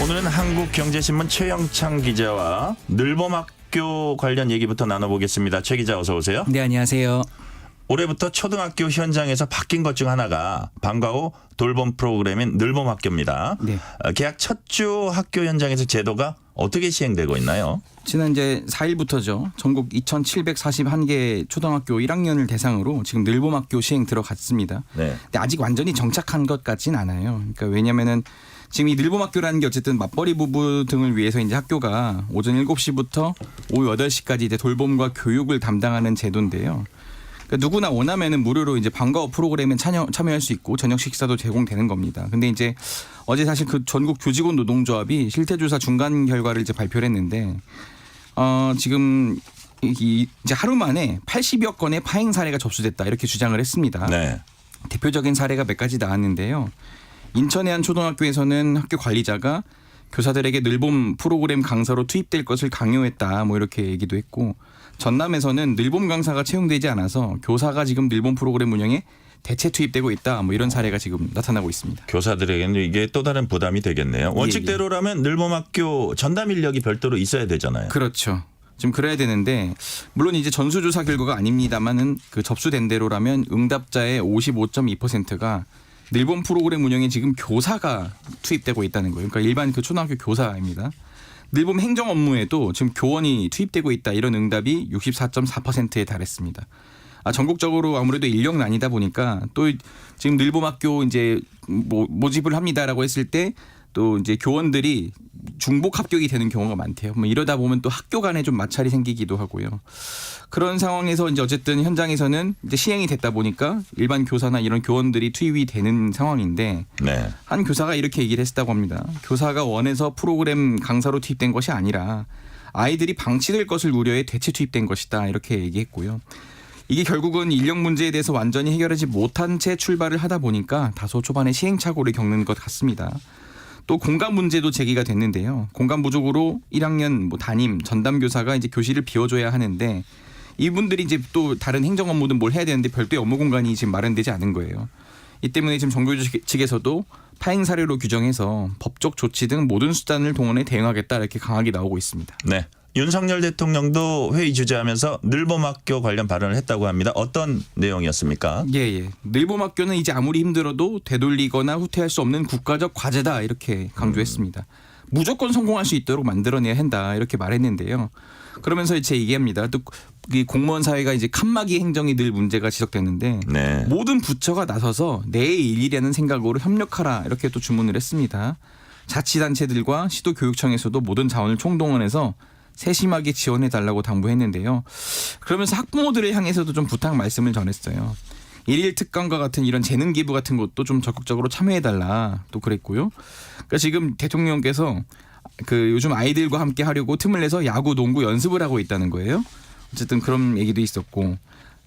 S2: 오늘은 한국경제신문 최영창 기자와 늘봄학교 관련 얘기부터 나눠보겠습니다. 최 기자 어서 오세요.
S14: 네, 안녕하세요.
S2: 올해부터 초등학교 현장에서 바뀐 것 중 하나가 방과 후 돌봄 프로그램인 늘봄학교입니다.
S14: 네.
S2: 개학 첫 주 학교 현장에서 제도가 어떻게 시행되고 있나요?
S14: 지난 이제 4일부터죠. 전국 2,741개 초등학교 1학년을 대상으로 지금 늘봄학교 시행 들어갔습니다.
S2: 네.
S14: 근데 아직 완전히 정착한 것 같진 않아요. 그러니까 왜냐면은 지금 이 늘봄학교라는 게 어쨌든 맞벌이 부부 등을 위해서 이제 학교가 오전 7시부터 오후 8시까지 이제 돌봄과 교육을 담당하는 제도인데요. 그러니까 누구나 원하면은 무료로 이제 방과 후 프로그램에 참여할 수 있고 저녁 식사도 제공되는 겁니다. 근데 이제 어제 사실 그 전국 교직원 노동조합이 실태조사 중간 결과를 이제 발표를 했는데 지금 이제 하루 만에 80여 건의 파행 사례가 접수됐다 이렇게 주장을 했습니다.
S2: 네.
S14: 대표적인 사례가 몇 가지 나왔는데요. 인천의 한 초등학교에서는 학교 관리자가 교사들에게 늘봄 프로그램 강사로 투입될 것을 강요했다 뭐 이렇게 얘기도 했고 전남에서는 늘봄 강사가 채용되지 않아서 교사가 지금 늘봄 프로그램 운영에 대체 투입되고 있다 뭐 이런 사례가 지금 나타나고 있습니다.
S2: 교사들에게는 이게 또 다른 부담이 되겠네요. 원칙대로라면 늘봄학교 전담 인력이 별도로 있어야 되잖아요.
S14: 그렇죠. 지금 그래야 되는데 물론 이제 전수조사 결과가 아닙니다만은 그 접수된 대로라면 응답자의 55.2%가 늘봄 프로그램 운영에 지금 교사가 투입되고 있다는 거예요. 그러니까 일반 그 초등학교 교사입니다. 늘봄 행정 업무에도 지금 교원이 투입되고 있다 이런 응답이 64.4%에 달했습니다. 전국적으로 아무래도 인력난이다 보니까 또 지금 늘봄학교 이제 모집을 합니다라고 했을 때 또 이제 교원들이 중복 합격이 되는 경우가 많대요. 이러다 보면 또 학교 간에 좀 마찰이 생기기도 하고요. 그런 상황에서 이제 어쨌든 현장에서는 이제 시행이 됐다 보니까 일반 교사나 이런 교원들이 투입이 되는 상황인데
S2: 네.
S14: 한 교사가 이렇게 얘기를 했다고 합니다. 교사가 원해서 프로그램 강사로 투입된 것이 아니라 아이들이 방치될 것을 우려해 대체 투입된 것이다 이렇게 얘기했고요. 이게 결국은 인력 문제에 대해서 완전히 해결하지 못한 채 출발을 하다 보니까 다소 초반에 시행착오를 겪는 것 같습니다. 또 공간 문제도 제기가 됐는데요. 공간 부족으로 1학년 담임, 전담 교사가 이제 교실을 비워줘야 하는데 이분들이 이제 또 다른 행정 업무든 뭘 해야 되는데 별도의 업무 공간이 지금 마련되지 않은 거예요. 이 때문에 지금 정교조 측에서도 파행 사례로 규정해서 법적 조치 등 모든 수단을 동원해 대응하겠다 이렇게 강하게 나오고 있습니다.
S2: 네. 윤석열 대통령도 회의 주재하면서 늘봄학교 관련 발언을 했다고 합니다. 어떤 내용이었습니까?
S14: 예. 늘봄학교는 이제 아무리 힘들어도 되돌리거나 후퇴할 수 없는 국가적 과제다 이렇게 강조했습니다. 무조건 성공할 수 있도록 만들어내야 한다 이렇게 말했는데요. 그러면서 이제 얘기합니다. 또 공무원 사회가 이제 칸막이 행정이 늘 문제가 지적됐는데
S2: 네.
S14: 모든 부처가 나서서 내 일이라는 생각으로 협력하라 이렇게 또 주문을 했습니다. 자치단체들과 시도교육청에서도 모든 자원을 총동원해서 세심하게 지원해달라고 당부했는데요. 그러면서 학부모들을 향해서도 좀 부탁 말씀을 전했어요. 일일 특강과 같은 이런 재능 기부 같은 것도 좀 적극적으로 참여해달라 또 그랬고요. 그러니까 지금 대통령께서 요즘 아이들과 함께 하려고 틈을 내서 야구, 농구 연습을 하고 있다는 거예요. 어쨌든 그런 얘기도 있었고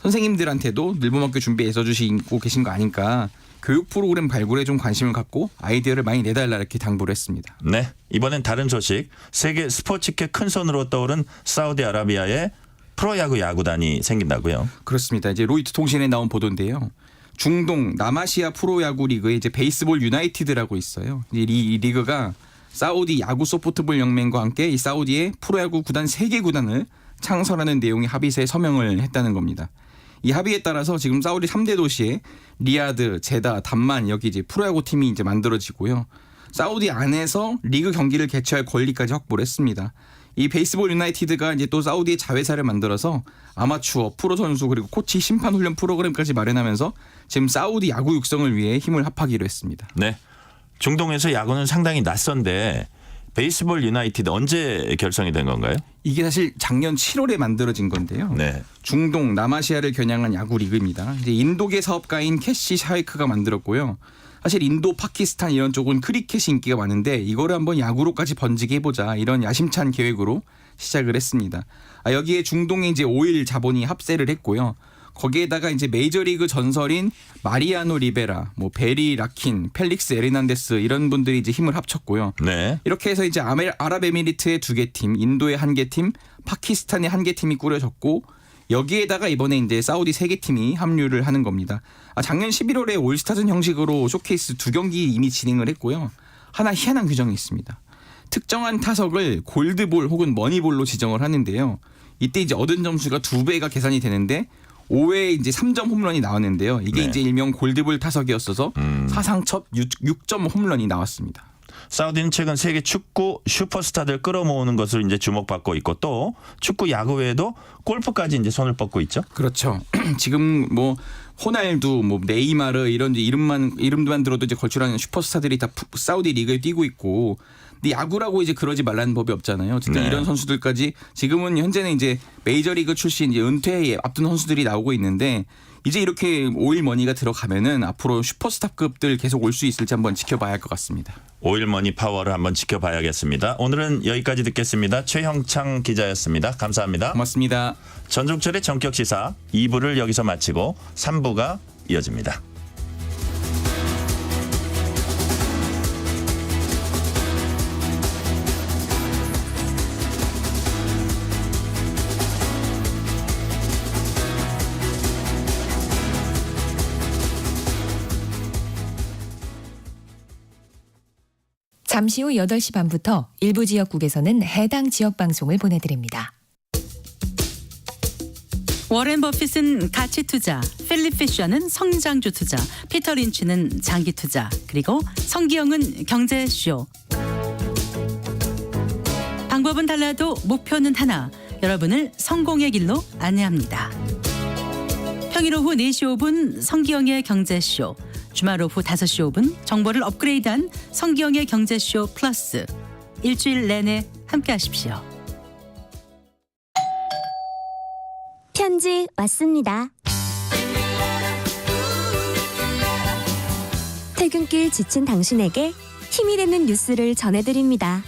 S14: 선생님들한테도 늘봄학교 준비해 주시고 계신 거 아니까 교육 프로그램 발굴에 좀 관심을 갖고 아이디어를 많이 내달라 이렇게 당부를 했습니다.
S2: 네. 이번엔 다른 소식. 세계 스포츠계 큰 손으로 떠오른 사우디아라비아의 프로야구 야구단이 생긴다고요?
S14: 그렇습니다. 이제 로이터 통신에 나온 보도인데요. 중동 남아시아 프로야구 리그에 이제 베이스볼 유나이티드라고 있어요. 이 리그가 사우디 야구 소프트볼 연맹과 함께 이 사우디의 프로야구 구단 3개 구단을 창설하는 내용의 합의서에 서명을 했다는 겁니다. 이 합의에 따라서 지금 사우디 3대 도시에 리야드, 제다, 담만 여기 이제 프로야구 팀이 이제 만들어지고요. 사우디 안에서 리그 경기를 개최할 권리까지 확보를 했습니다. 이 베이스볼 유나이티드가 이제 또 사우디의 자회사를 만들어서 아마추어, 프로 선수 그리고 코치, 심판 훈련 프로그램까지 마련하면서 지금 사우디 야구 육성을 위해 힘을 합하기로 했습니다.
S2: 네. 중동에서 야구는 상당히 낯선데 베이스볼 유나이티드 언제 결성이 된 건가요?
S14: 이게 사실 작년 7월에 만들어진 건데요.
S2: 네.
S14: 중동 남아시아를 겨냥한 야구 리그입니다. 이제 인도계 사업가인 캐시 샤이크가 만들었고요. 사실 인도, 파키스탄 이런 쪽은 크리켓이 인기가 많은데 이거를 한번 야구로까지 번지게 해보자 이런 야심찬 계획으로 시작을 했습니다. 여기에 중동에 이제 오일 자본이 합세를 했고요. 거기에다가 이제 메이저리그 전설인 마리아노 리베라, 베리 라킨, 펠릭스 에르난데스 이런 분들이 이제 힘을 합쳤고요.
S2: 네.
S14: 이렇게 해서 이제 아랍에미리트의 2개 팀, 인도의 1개 팀, 파키스탄의 1개 팀이 꾸려졌고 여기에다가 이번에 이제 사우디 3개 팀이 합류를 하는 겁니다. 작년 11월에 올스타전 형식으로 쇼케이스 2경기 이미 진행을 했고요. 하나 희한한 규정이 있습니다. 특정한 타석을 골드볼 혹은 머니볼로 지정을 하는데요. 이때 이제 얻은 점수가 2배가 계산이 되는데 5회에 이제 3점 홈런이 나왔는데요. 이게
S2: 네.
S14: 이제 일명 골드볼 타석이었어서 사상 첫 6점 홈런이 나왔습니다.
S2: 사우디는 최근 세계 축구 슈퍼스타들 끌어모으는 것을 이제 주목받고 있고 또 축구 야구 외에도 골프까지 이제 손을 뻗고 있죠.
S14: 그렇죠. 지금 호날두, 네이마르 이런 이름만 들어도 이제 걸출하는 슈퍼스타들이 다 사우디 리그에 뛰고 있고. 근데 야구라고 이제 그러지 말라는 법이 없잖아요. 어쨌든
S2: 네.
S14: 이런 선수들까지 지금은 현재는 이제 메이저리그 출신 이제 은퇴에 앞둔 선수들이 나오고 있는데 이제 이렇게 오일머니가 들어가면은 앞으로 슈퍼스타급들 계속 올 수 있을지 한번 지켜봐야 할 것 같습니다.
S2: 오일머니 파워를 한번 지켜봐야겠습니다. 오늘은 여기까지 듣겠습니다. 최형창 기자였습니다. 감사합니다.
S14: 고맙습니다.
S2: 전종철의 전격시사 2부를 여기서 마치고 3부가 이어집니다.
S11: 잠시 후 8시 반부터 일부 지역국에서는 해당 지역 방송을 보내드립니다.
S9: 워렌 버핏은 가치 투자, 필립 피셔는 성장주 투자, 피터 린치는 장기 투자, 그리고 성기영은 경제쇼. 방법은 달라도 목표는 하나. 여러분을 성공의 길로 안내합니다. 평일 오후 4시 5분 성기영의 경제쇼. 주말 오후 5시 5분 정보를 업그레이드한 성기영의 경제쇼 플러스. 일주일 내내 함께 하십시오.
S15: 편지 왔습니다. 퇴근길 지친 당신에게 힘이 되는 뉴스를 전해드립니다.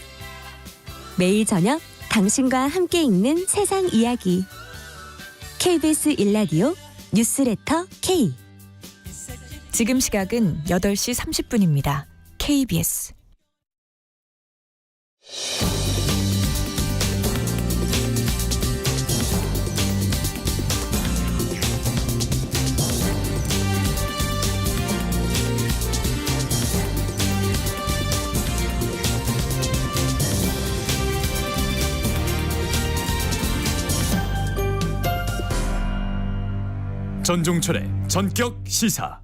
S15: 매일 저녁 당신과 함께 읽는 세상 이야기. KBS 1라디오 뉴스레터 K.
S11: 지금 시각은 8시 30분입니다. KBS.
S12: 전종철의 전격 시사.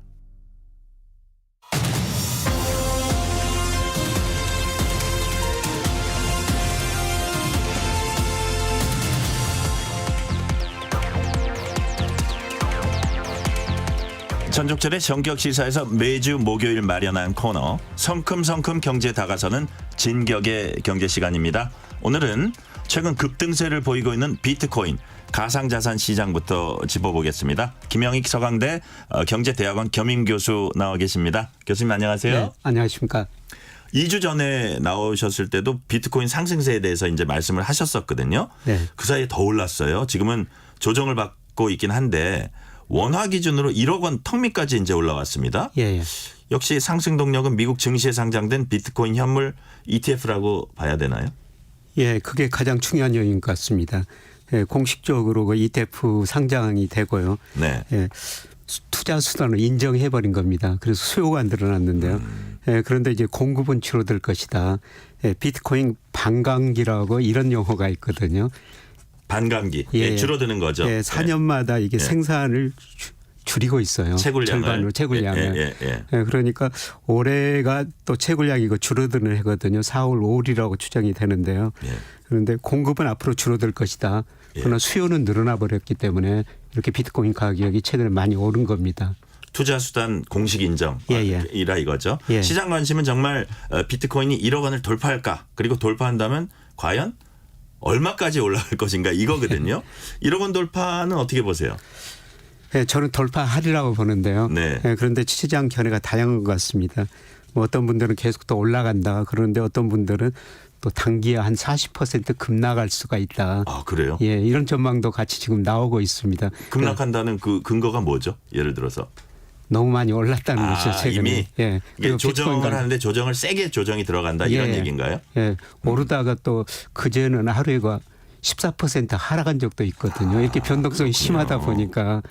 S2: 전종철의 전격 시사에서 매주 목요일 마련한 코너 성큼성큼 경제 다가서는 진격의 경제 시간입니다. 오늘은 최근 급등세를 보이고 있는 비트코인 가상자산 시장부터 짚어보겠습니다. 김영익 서강대 경제대학원 겸임교수 나와 계십니다. 교수님 안녕하세요.
S16: 네, 안녕하십니까.
S2: 2주 전에 나오셨을 때도 비트코인 상승세에 대해서 이제 말씀을 하셨었거든요.
S16: 네.
S2: 그 사이에 더 올랐어요. 지금은 조정을 받고 있긴 한데 원화 기준으로 1억 원 턱 밑까지 이제 올라왔습니다.
S16: 예.
S2: 역시 상승 동력은 미국 증시에 상장된 비트코인 현물 ETF라고 봐야 되나요?
S16: 예, 그게 가장 중요한 요인 같습니다. 예, 공식적으로 그 ETF 상장이 되고요.
S2: 네.
S16: 예, 투자 수단을 인정해버린 겁니다. 그래서 수요가 늘어났는데요. 예, 그런데 이제 공급은 줄어들 것이다. 예, 비트코인 반감기라고 이런 용어가 있거든요.
S2: 반감기.
S16: 예,
S2: 예, 줄어드는 거죠.
S16: 예, 4년마다 이게 생산을 줄이고 있어요. 절반으로 채굴량을. 예, 그러니까 올해가 또 채굴량이 줄어드는 해거든요. 4월 5일이라고 추정이 되는데요. 그런데 공급은 앞으로 줄어들 것이다. 그러나 수요는 늘어나 버렸기 때문에 이렇게 비트코인 가격이 최근에 많이 오른 겁니다.
S2: 투자 수단 공식 인정이라 이거죠. 시장 관심은 정말 비트코인이 1억 원을 돌파할까? 그리고 돌파한다면 과연 얼마까지 올라갈 것인가 이거거든요. 1억 원 돌파는 어떻게 보세요?
S16: 네, 저는 돌파하리라고 보는데요.
S2: 네.
S16: 그런데 시장 견해가 다양한 것 같습니다. 뭐 어떤 분들은 계속 더 올라간다. 그런데 어떤 분들은 또 단기에 한 40% 급락할 수가 있다.
S2: 아, 그래요?
S16: 예, 이런 전망도 같이 지금 나오고 있습니다.
S2: 급락한다는 그 근거가 뭐죠? 예를 들어서.
S16: 너무 많이 올랐다는 것이죠. 최근에.
S2: 이미
S16: 예.
S2: 그리고 조정을 하는데 조정을 세게 조정이 들어간다 이런 얘기인가요?
S16: 예. 오르다가 또 그제는 하루에가 14% 하락한 적도 있거든요. 이렇게 변동성이 심하다 보니까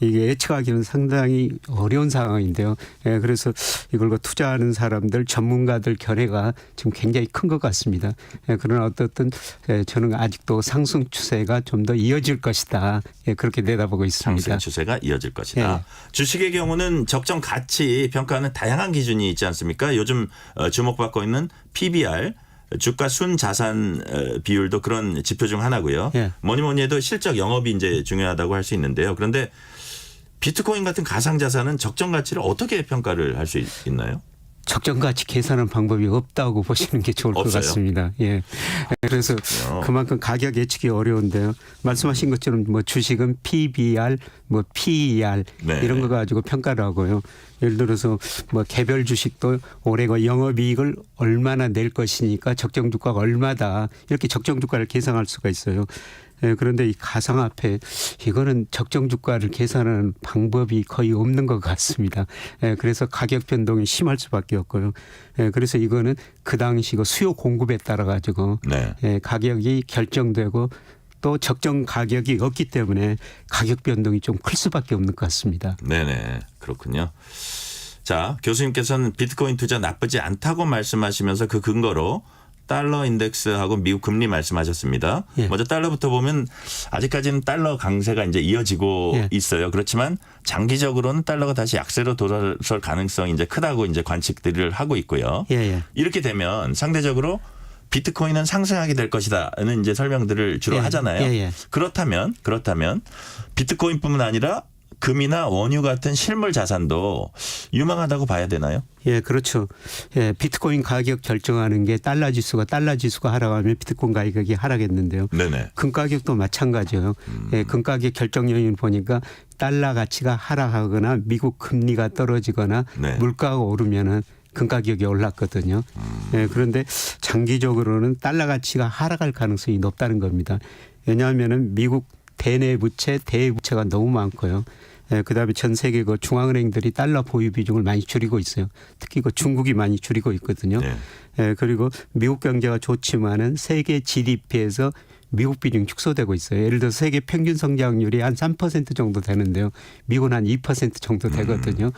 S16: 이게 예측하기는 상당히 어려운 상황인데요. 예, 그래서 이걸 투자하는 사람들, 전문가들 견해가 지금 굉장히 큰 것 같습니다. 예, 그러나 어떻든 저는 아직도 상승 추세가 좀 더 이어질 것이다. 예, 그렇게 내다보고 있습니다.
S2: 상승 추세가 이어질 것이다.
S16: 예.
S2: 주식의 경우는 적정 가치 평가하는 다양한 기준이 있지 않습니까? 요즘 주목받고 있는 PBR. 주가 순 자산 비율도 그런 지표 중 하나고요. 뭐니 해도 실적 영업이 이제 중요하다고 할 수 있는데요. 그런데 비트코인 같은 가상 자산은 적정 가치를 어떻게 평가를 할 수 있나요?
S16: 적정 가치 계산하는 방법이 없다고 보시는 게 좋을 것 같습니다. 예. 그래서 그만큼 가격 예측이 어려운데요. 말씀하신 것처럼 뭐 주식은 PBR, 뭐 PER 이런 거 가지고 평가를 하고요. 예를 들어서 뭐 개별 주식도 올해가 영업이익을 얼마나 낼 것이니까 적정 주가가 얼마다 이렇게 적정 주가를 계산할 수가 있어요. 예, 그런데 이 가상화폐 이거는 적정 주가를 계산하는 방법이 거의 없는 것 같습니다. 예, 그래서 가격 변동이 심할 수밖에 없고요. 예, 그래서 이거는 그 당시 수요 공급에 따라 가지고 예, 가격이 결정되고 또 적정 가격이 없기 때문에 가격 변동이 좀 클 수밖에 없는 것 같습니다.
S2: 네네, 그렇군요. 자, 교수님께서는 비트코인 투자 나쁘지 않다고 말씀하시면서 그 근거로 달러 인덱스하고 미국 금리 말씀하셨습니다.
S16: 예.
S2: 먼저 달러부터 보면 아직까지는 달러 강세가 이제 이어지고
S16: 예.
S2: 있어요. 그렇지만 장기적으로는 달러가 다시 약세로 돌아설 가능성이 이제 크다고 이제 관측들을 하고 있고요.
S16: 예, 예.
S2: 이렇게 되면 상대적으로 비트코인은 상승하게 될 것이다는 이제 설명들을 주로
S16: 예.
S2: 하잖아요.
S16: 예, 예.
S2: 그렇다면 비트코인뿐만 아니라 금이나 원유 같은 실물 자산도 유망하다고 봐야 되나요?
S16: 예, 그렇죠. 예, 비트코인 가격 결정하는 게 달러 지수가 하락하면 비트코인 가격이 하락했는데요.
S2: 네네.
S16: 금 가격도 마찬가지예요. 예, 금 가격 결정 요인 보니까 달러 가치가 하락하거나 미국 금리가 떨어지거나
S2: 네.
S16: 물가가 오르면은 금 가격이 올랐거든요. 예, 그런데 장기적으로는 달러 가치가 하락할 가능성이 높다는 겁니다. 왜냐하면은 미국 대내 부채, 대부채가 너무 많고요. 예, 그다음에 전 세계 그 중앙은행들이 달러 보유 비중을 많이 줄이고 있어요. 특히 그 중국이 많이 줄이고 있거든요.
S2: 네.
S16: 예, 그리고 미국 경제가 좋지만은 세계 GDP에서 미국 비중이 축소되고 있어요. 예를 들어 세계 평균 성장률이 한 3% 정도 되는데요. 미국은 한 2% 정도 되거든요.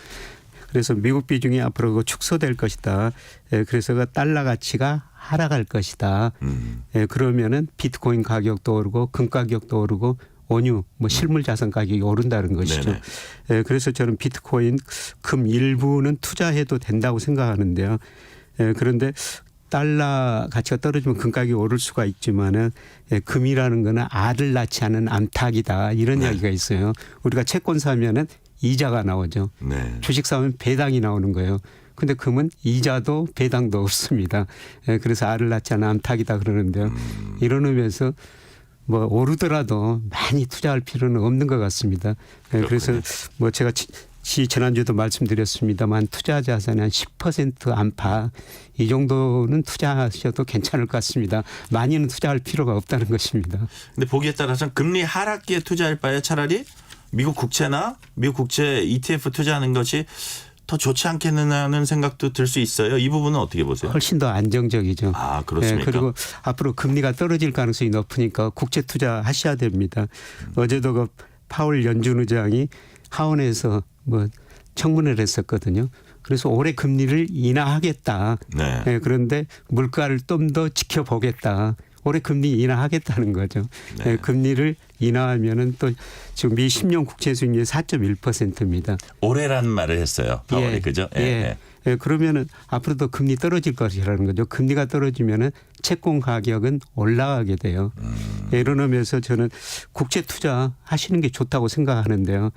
S16: 그래서 미국 비중이 앞으로 축소될 것이다. 예, 그래서 그 달러 가치가 하락할 것이다. 예, 그러면은 비트코인 가격도 오르고 금 가격도 오르고 원유, 뭐 실물 자산 가격이 오른다는 것이죠. 예, 그래서 저는 비트코인, 금 일부는 투자해도 된다고 생각하는데요. 예, 그런데 달러 가치가 떨어지면 금 가격이 오를 수가 있지만은 예, 금이라는 거는 알을 낳지 않은 암탉이다 이런 이야기가 있어요. 우리가 채권 사면은 이자가 나오죠.
S2: 네.
S16: 주식 사면 배당이 나오는 거예요. 근데 금은 이자도 배당도 없습니다. 예, 그래서 알을 낳지 않은 암탉이다 그러는데요. 이런 의미에서 뭐 오르더라도 많이 투자할 필요는 없는 것 같습니다. 예, 그래서 뭐 제가 지난주에도 말씀드렸습니다만 투자 자산의 한 10% 안팎 이 정도는 투자하셔도 괜찮을 것 같습니다. 많이는 투자할 필요가 없다는 것입니다.
S2: 근데 보기에 따라서는 금리 하락기에 투자할 바에 차라리 미국 국채나 미국 국채 ETF 투자하는 것이 더 좋지 않겠느냐는 생각도 들 수 있어요. 이 부분은 어떻게 보세요?
S16: 훨씬 더 안정적이죠.
S2: 아, 그렇습니까?
S16: 네, 그리고 앞으로 금리가 떨어질 가능성이 높으니까 국채 투자하셔야 됩니다. 어제도 그 파월 연준 의장이 하원에서 뭐 청문회를 했었거든요. 그래서 올해 금리를 인하하겠다.
S2: 네.
S16: 네, 그런데 물가를 좀 더 지켜보겠다. 올해 금리 인하하겠다는 거죠.
S2: 네.
S16: 네, 금리를 인하하면은 또 지금 미 10년 국채 수익률이 4.1%입니다.
S2: 올해라는 말을 했어요. 파월이
S16: 예,
S2: 그죠?
S16: 예. 예, 그러면은 앞으로도 금리 떨어질 것이라는 거죠. 금리가 떨어지면은 채권 가격은 올라가게 돼요. 예, 이런 의미에서 저는 국채 투자 하시는 게 좋다고 생각하는데요.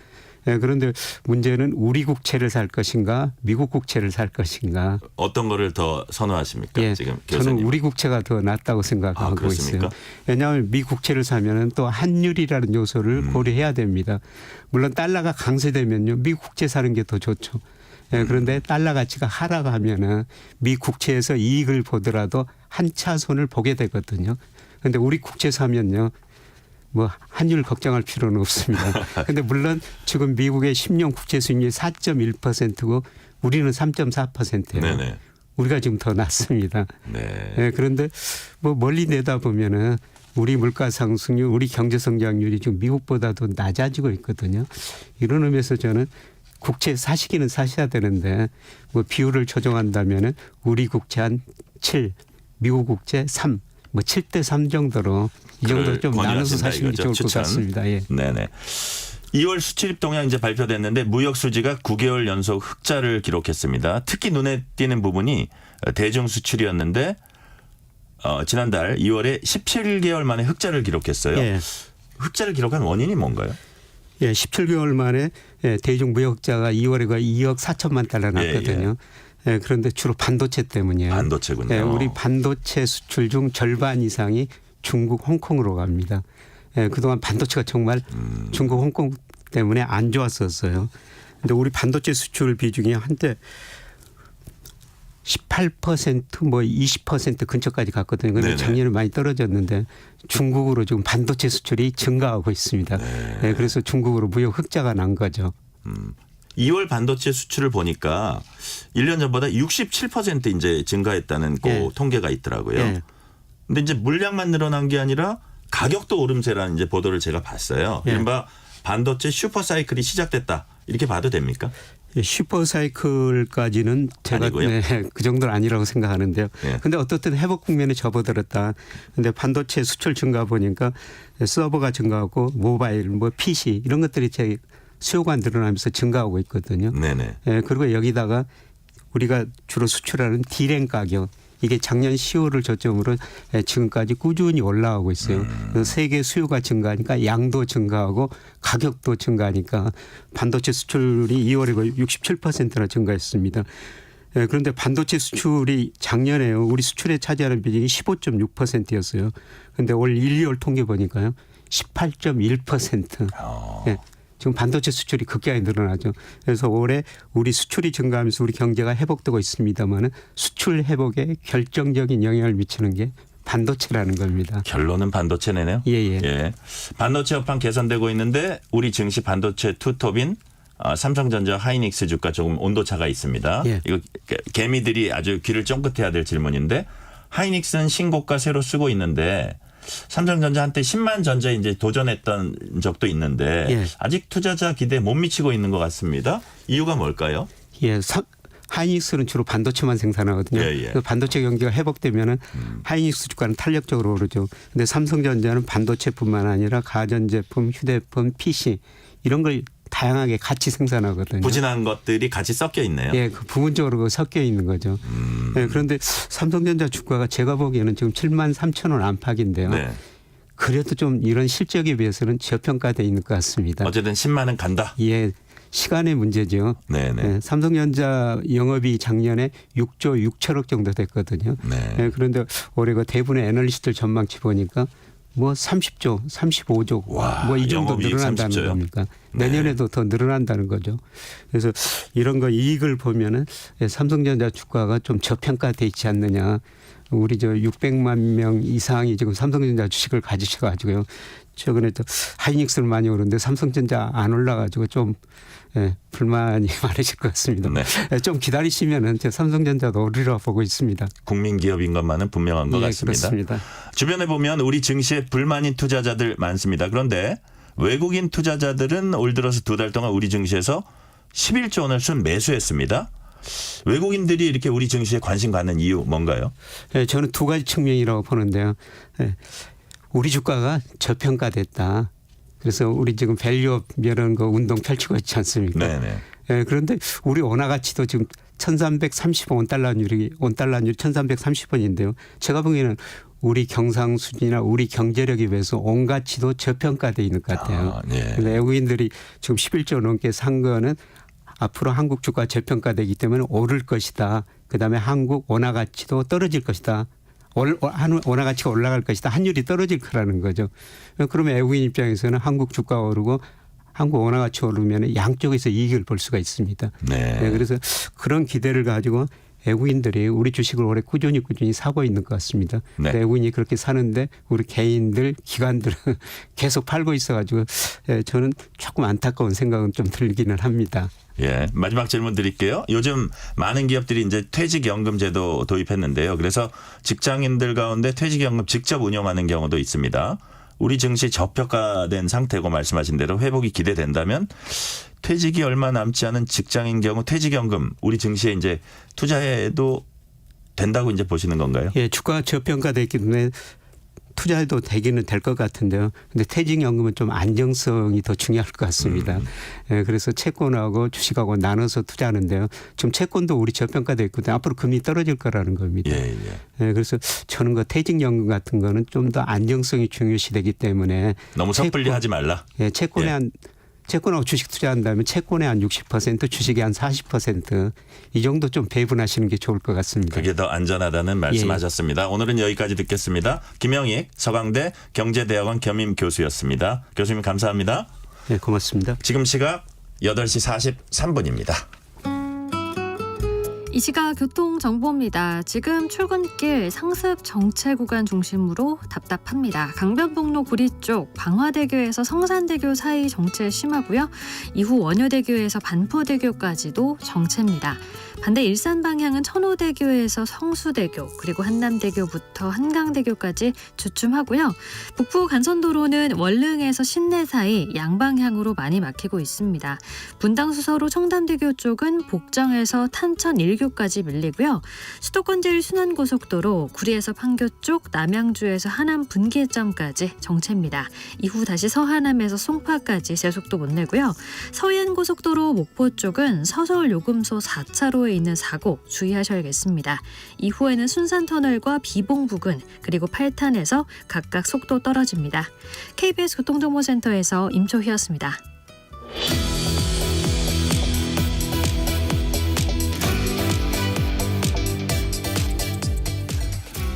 S16: 예, 그런데 문제는 우리 국채를 살 것인가 미국 국채를 살 것인가.
S2: 어떤 거를 더 선호하십니까?
S16: 예,
S2: 지금 교수님.
S16: 저는 우리 국채가 더 낫다고 생각하고 있어요. 왜냐하면 미 국채를 사면은 또 환율이라는 요소를 고려해야 됩니다. 물론 달러가 강세되면요 미 국채 사는 게 더 좋죠. 예, 그런데 달러 가치가 하락하면은 미 국채에서 이익을 보더라도 한 차선을 보게 되거든요. 그런데 우리 국채 사면요. 뭐 환율 걱정할 필요는 없습니다. 그런데 물론 지금 미국의 10년 국채 수익률이 4.1%고 우리는 3.4%예요.
S2: 네네.
S16: 우리가 지금 더 낮습니다.
S2: 네.
S16: 네, 그런데 뭐 멀리 내다보면은 우리 물가 상승률, 우리 경제 성장률이 지금 미국보다도 낮아지고 있거든요. 이런 의미에서 저는 국채 사시기는 사셔야 되는데 뭐 비율을 조정한다면은 우리 국채 한 7, 미국 국채 3. 뭐 7대 3 정도로 이 정도 좀 나눠서 사시는 게 좋을 것 같습니다. 예.
S2: 네네. 2월 수출입 동향 이제 발표됐는데 무역 수지가 9개월 연속 흑자를 기록했습니다. 특히 눈에 띄는 부분이 대중 수출이었는데 지난달 2월에 17개월 만에 흑자를 기록했어요.
S16: 예.
S2: 흑자를 기록한 원인이 뭔가요?
S16: 예, 17개월 만에 대중 무역 흑자가 2월에 2억 4천만 달러 났거든요. 예, 그런데 주로 반도체 때문이에요.
S2: 반도체군요.
S16: 예, 우리 반도체 수출 중 절반 이상이 중국, 홍콩으로 갑니다. 예, 그동안 반도체가 정말 중국, 홍콩 때문에 안 좋았었어요. 그런데 우리 반도체 수출 비중이 한때 18% 뭐 20% 근처까지 갔거든요. 그런데 작년에 많이 떨어졌는데 중국으로 지금 반도체 수출이 증가하고 있습니다.
S2: 네.
S16: 예, 그래서 중국으로 무역 흑자가 난 거죠.
S2: 2월 반도체 수출을 보니까 1년 전보다 67% 이제 증가했다는 그 통계가 있더라고요.
S16: 예.
S2: 근데 이제 물량만 늘어난 게 아니라 가격도 오름세라는 이제 보도를 제가 봤어요. 이른바 반도체 슈퍼 사이클이 시작됐다. 이렇게 봐도 됩니까?
S16: 슈퍼사이클까지는 제가 그 정도는 아니라고 생각하는데요. 근데 어떻든 회복 국면에 접어들었다. 근데 반도체 수출 증가 보니까 서버가 증가하고 모바일, 뭐 PC 이런 것들이 제 수요가 늘어나면서 증가하고 있거든요.
S2: 네네.
S16: 그리고 여기다가 우리가 주로 수출하는 디램 가격 이게 작년 10월을 저점으로 지금까지 꾸준히 올라가고 있어요. 세계 수요가 증가하니까 양도 증가하고 가격도 증가하니까 반도체 수출이 2월에 67%나 증가했습니다. 그런데 반도체 수출이 작년에 우리 수출에 차지하는 비중이 15.6%였어요. 그런데 올 1, 2월 통계 보니까요. 18.1%. 지금 반도체 수출이 급격히 늘어나죠. 그래서 올해 우리 수출이 증가하면서 우리 경제가 회복되고 있습니다만 수출 회복에 결정적인 영향을 미치는 게 반도체라는 겁니다.
S2: 결론은 반도체네요.
S16: 예.
S2: 반도체 업황 개선되고 있는데 우리 증시 반도체 투톱인 삼성전자, 하이닉스 주가 조금 온도차가 있습니다. 이거 개미들이 아주 귀를 쫑긋해야 될 질문인데 하이닉스는 신고가 새로 쓰고 있는데 삼성전자 한때 10만 전자에 이제 도전했던 적도 있는데 아직 투자자 기대에 못 미치고 있는 것 같습니다. 이유가 뭘까요?
S16: 하이닉스는 주로 반도체만 생산하거든요. 그래서 반도체 경기가 회복되면은 하이닉스 주가는 탄력적으로 오르죠. 근데 삼성전자는 반도체뿐만 아니라 가전제품, 휴대폰, PC 이런 걸 다양하게 같이 생산하거든요.
S2: 부진한 것들이 같이 섞여 있네요.
S16: 그 부분적으로 섞여 있는 거죠. 그런데 삼성전자 주가가 제가 보기에는 지금 7만 3천 원 안팎인데요. 그래도 좀 이런 실적에 비해서는 저평가되어 있는 것 같습니다.
S2: 어쨌든 10만 원 간다.
S16: 시간의 문제죠. 삼성전자 영업이 작년에 6조 6천억 정도 됐거든요. 그런데 올해 그 대부분의 애널리스트들 전망치 보니까 뭐 30조, 35조 뭐 이 정도 늘어난다는
S2: 30조요?
S16: 겁니까? 내년에도 더 늘어난다는 거죠. 그래서 이런 거 이익을 보면은 삼성전자 주가가 좀 저평가돼 있지 않느냐. 우리 600만 명 이상이 지금 삼성전자 주식을 가지셔가지고요. 최근에 또 하이닉스를 많이 오르는데 삼성전자 안 올라가지고 좀 불만이 많으실 것 같습니다. 좀 기다리시면은 삼성전자도 오르리라 보고 있습니다.
S2: 국민 기업인 것만은 분명한 것 같습니다.
S16: 그렇습니다.
S2: 주변에 보면 우리 증시에 불만인 투자자들 많습니다. 그런데 외국인 투자자들은 올 들어서 2달 동안 우리 증시에서 11조 원을 순 매수했습니다. 외국인들이 이렇게 우리 증시에 관심 갖는 이유 뭔가요?
S16: 저는 두 가지 측면이라고 보는데요. 우리 주가가 저평가됐다. 그래서 우리 지금 밸류업 이런 거 운동 펼치고 있지 않습니까? 그런데 우리 원화 가치도 지금 1,335원달러율이 1,330원인데요. 제가 보기에는 우리 경상수지나 우리 경제력에 비해서 온 가치도 저평가되어 있는 것 같아요. 외국인들이 지금 11조 넘게 산 거는 앞으로 한국 주가 저평가되기 때문에 오를 것이다. 그다음에 한국 원화 가치도 떨어질 것이다. 원화 가치가 올라갈 것이다. 환율이 떨어질 거라는 거죠. 그러면 외국인 입장에서는 한국 주가가 오르고 한국 원화 가치 오르면 양쪽에서 이익을 볼 수가 있습니다. 그래서 그런 기대를 가지고 외국인들이 우리 주식을 올해 꾸준히 사고 있는 것 같습니다. 외국인이 그렇게 사는데 우리 개인들, 기관들은 계속 팔고 있어가지고 저는 조금 안타까운 생각은 좀 들기는 합니다.
S2: 마지막 질문 드릴게요. 요즘 많은 기업들이 이제 퇴직연금 제도 도입했는데요. 그래서 직장인들 가운데 퇴직연금 직접 운영하는 경우도 있습니다. 우리 증시 저평가된 상태고 말씀하신 대로 회복이 기대된다면 퇴직이 얼마 남지 않은 직장인 경우 퇴직연금 우리 증시에 이제 투자해도 된다고 이제 보시는 건가요?
S16: 주가가 저평가됐기 때문에 투자해도 되기는 될 것 같은데요. 근데 퇴직연금은 좀 안정성이 더 중요할 것 같습니다. 그래서 채권하고 주식하고 나눠서 투자하는데요. 지금 채권도 우리 저평가되어 있거든요. 앞으로 금리 떨어질 거라는 겁니다. 그래서 저는 그 퇴직연금 같은 거는 좀 더 안정성이 중요시되기 때문에
S2: 너무 섣불리 하지 말라.
S16: 채권하고 주식 투자한다면 채권에 한 60%, 주식에 한 40% 이 정도 좀 배분하시는 게 좋을 것 같습니다.
S2: 그게 더 안전하다는 말씀하셨습니다. 오늘은 여기까지 듣겠습니다. 김영익 서강대 경제대학원 겸임 교수였습니다. 교수님 감사합니다.
S16: 고맙습니다.
S2: 지금 시각 8시 43분입니다.
S4: 이 시각 교통정보입니다. 지금 출근길 상습 정체 구간 중심으로 답답합니다. 강변북로 구리 쪽 방화대교에서 성산대교 사이 정체 심하고요. 이후 원효대교에서 반포대교까지도 정체입니다. 반대 일산 방향은 천호대교에서 성수대교 그리고 한남대교부터 한강대교까지 주춤하고요. 북부 간선도로는 원릉에서 신내 사이 양방향으로 많이 막히고 있습니다. 분당 수서로 청담대교 쪽은 복정에서 탄천 1교까지 밀리고요. 수도권 제1순환고속도로 구리에서 판교 쪽 남양주에서 하남 분기점까지 정체입니다. 이후 다시 서하남에서 송파까지 제속도 못 내고요. 서해안고속도로 목포 쪽은 서서울 요금소 4차로에 있는 사고 주의하셔야겠습니다. 이후에는 순산터널과 비봉 부근 그리고 8탄에서 각각 속도 떨어집니다. KBS 교통정보센터에서 임초희였습니다.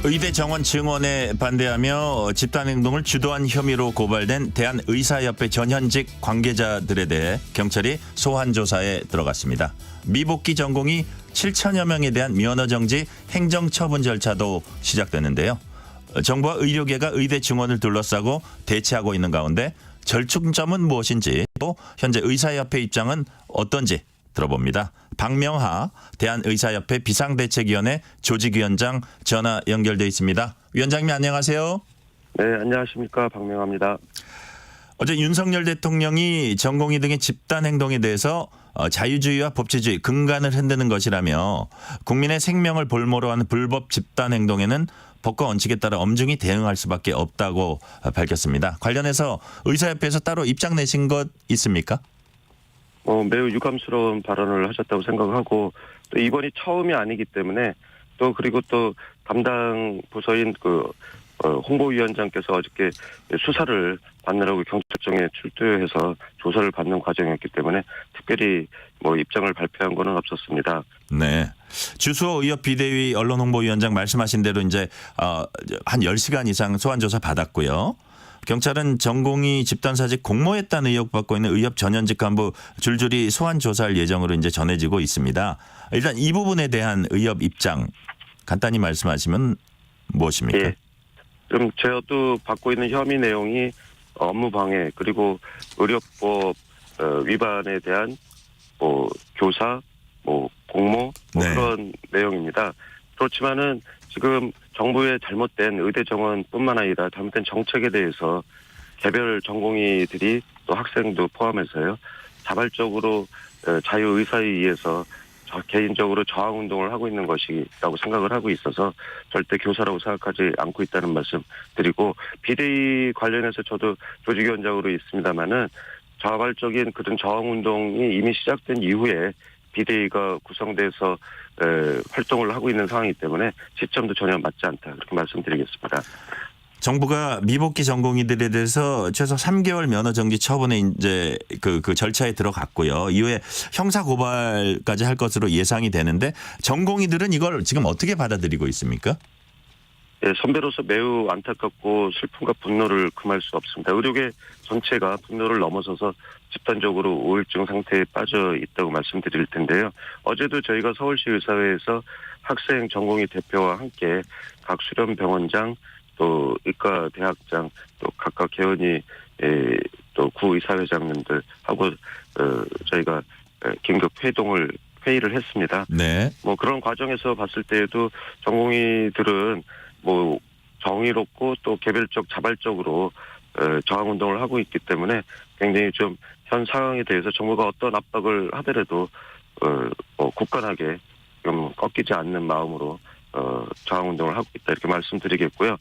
S2: 의대 정원 증원에 반대하며 집단행동을 주도한 혐의로 고발된 대한의사협회 전현직 관계자들에 대해 경찰이 소환조사에 들어갔습니다. 미복귀 전공이 7천여 명에 대한 면허정지 행정처분 절차도 시작되는데요. 정부와 의료계가 의대 증원을 둘러싸고 대치하고 있는 가운데 절충점은 무엇인지 또 현재 의사협회 입장은 어떤지 들어봅니다. 박명하 대한의사협회 비상대책위원회 조직위원장 전화 연결돼 있습니다. 위원장님 안녕하세요.
S17: 네, 안녕하십니까. 박명하입니다.
S2: 어제 윤석열 대통령이 전공의 등의 집단 행동에 대해서 자유주의와 법치주의 근간을 흔드는 것이라며 국민의 생명을 볼모로 하는 불법 집단 행동에는 법과 원칙에 따라 엄중히 대응할 수밖에 없다고 밝혔습니다. 관련해서 의사협회에서 따로 입장 내신 것 있습니까?
S17: 매우 유감스러운 발언을 하셨다고 생각하고 또 이번이 처음이 아니기 때문에 또 그리고 또 담당 부서인 홍보위원장께서 어저께 수사를 받느라고 경찰청에 출두해서 조사를 받는 과정이었기 때문에 특별히 입장을 발표한 거는 없었습니다.
S2: 네. 주수호 의협 비대위 언론홍보위원장 말씀하신 대로 이제 한 10시간 이상 소환조사 받았고요. 경찰은 전공의 집단사직 공모했다는 의혹받고 있는 의협 전현직 간부 줄줄이 소환 조사할 예정으로 이제 전해지고 있습니다. 일단 이 부분에 대한 의협 입장 간단히 말씀하시면 무엇입니까?
S17: 예. 좀 저도 받고 있는 혐의 내용이 업무 방해 그리고 의료법 위반에 대한 교사, 공모
S2: 네.
S17: 그런 내용입니다. 그렇지만은 지금 정부의 잘못된 의대 정원뿐만 아니라 잘못된 정책에 대해서 개별 전공의들이 또 학생도 포함해서요 자발적으로 자유의사에 의해서 개인적으로 저항운동을 하고 있는 것이라고 생각을 하고 있어서 절대 교사라고 생각하지 않고 있다는 말씀 드리고 비대위 관련해서 저도 조직위원장으로 있습니다마는 자발적인 그런 저항운동이 이미 시작된 이후에 비대위가 구성돼서 활동을 하고 있는 상황이기 때문에 시점도 전혀 맞지 않다 그렇게 말씀드리겠습니다.
S2: 정부가 미복귀 전공의들에 대해서 최소 3개월 면허 정지 처분에 이제 그 절차에 들어갔고요. 이후에 형사 고발까지 할 것으로 예상이 되는데 전공의들은 이걸 지금 어떻게 받아들이고 있습니까?
S17: 예, 선배로서 매우 안타깝고 슬픔과 분노를 금할 수 없습니다. 의료계 전체가 분노를 넘어서서 집단적으로 우울증 상태에 빠져 있다고 말씀드릴 텐데요. 어제도 저희가 서울시 의사회에서 학생 전공의 대표와 함께 각 수련병원장 또 의과대학장 또 각각 개원이 또 구의사회장님들하고 저희가 긴급 회의를 했습니다.
S2: 네.
S17: 그런 과정에서 봤을 때에도 전공의들은 정의롭고 또 개별적 자발적으로 저항운동을 하고 있기 때문에 굉장히 좀 현 상황에 대해서 정부가 어떤 압박을 하더라도 굳건하게 좀 꺾이지 않는 마음으로 저항운동을 하고 있다 이렇게 말씀드리겠고요.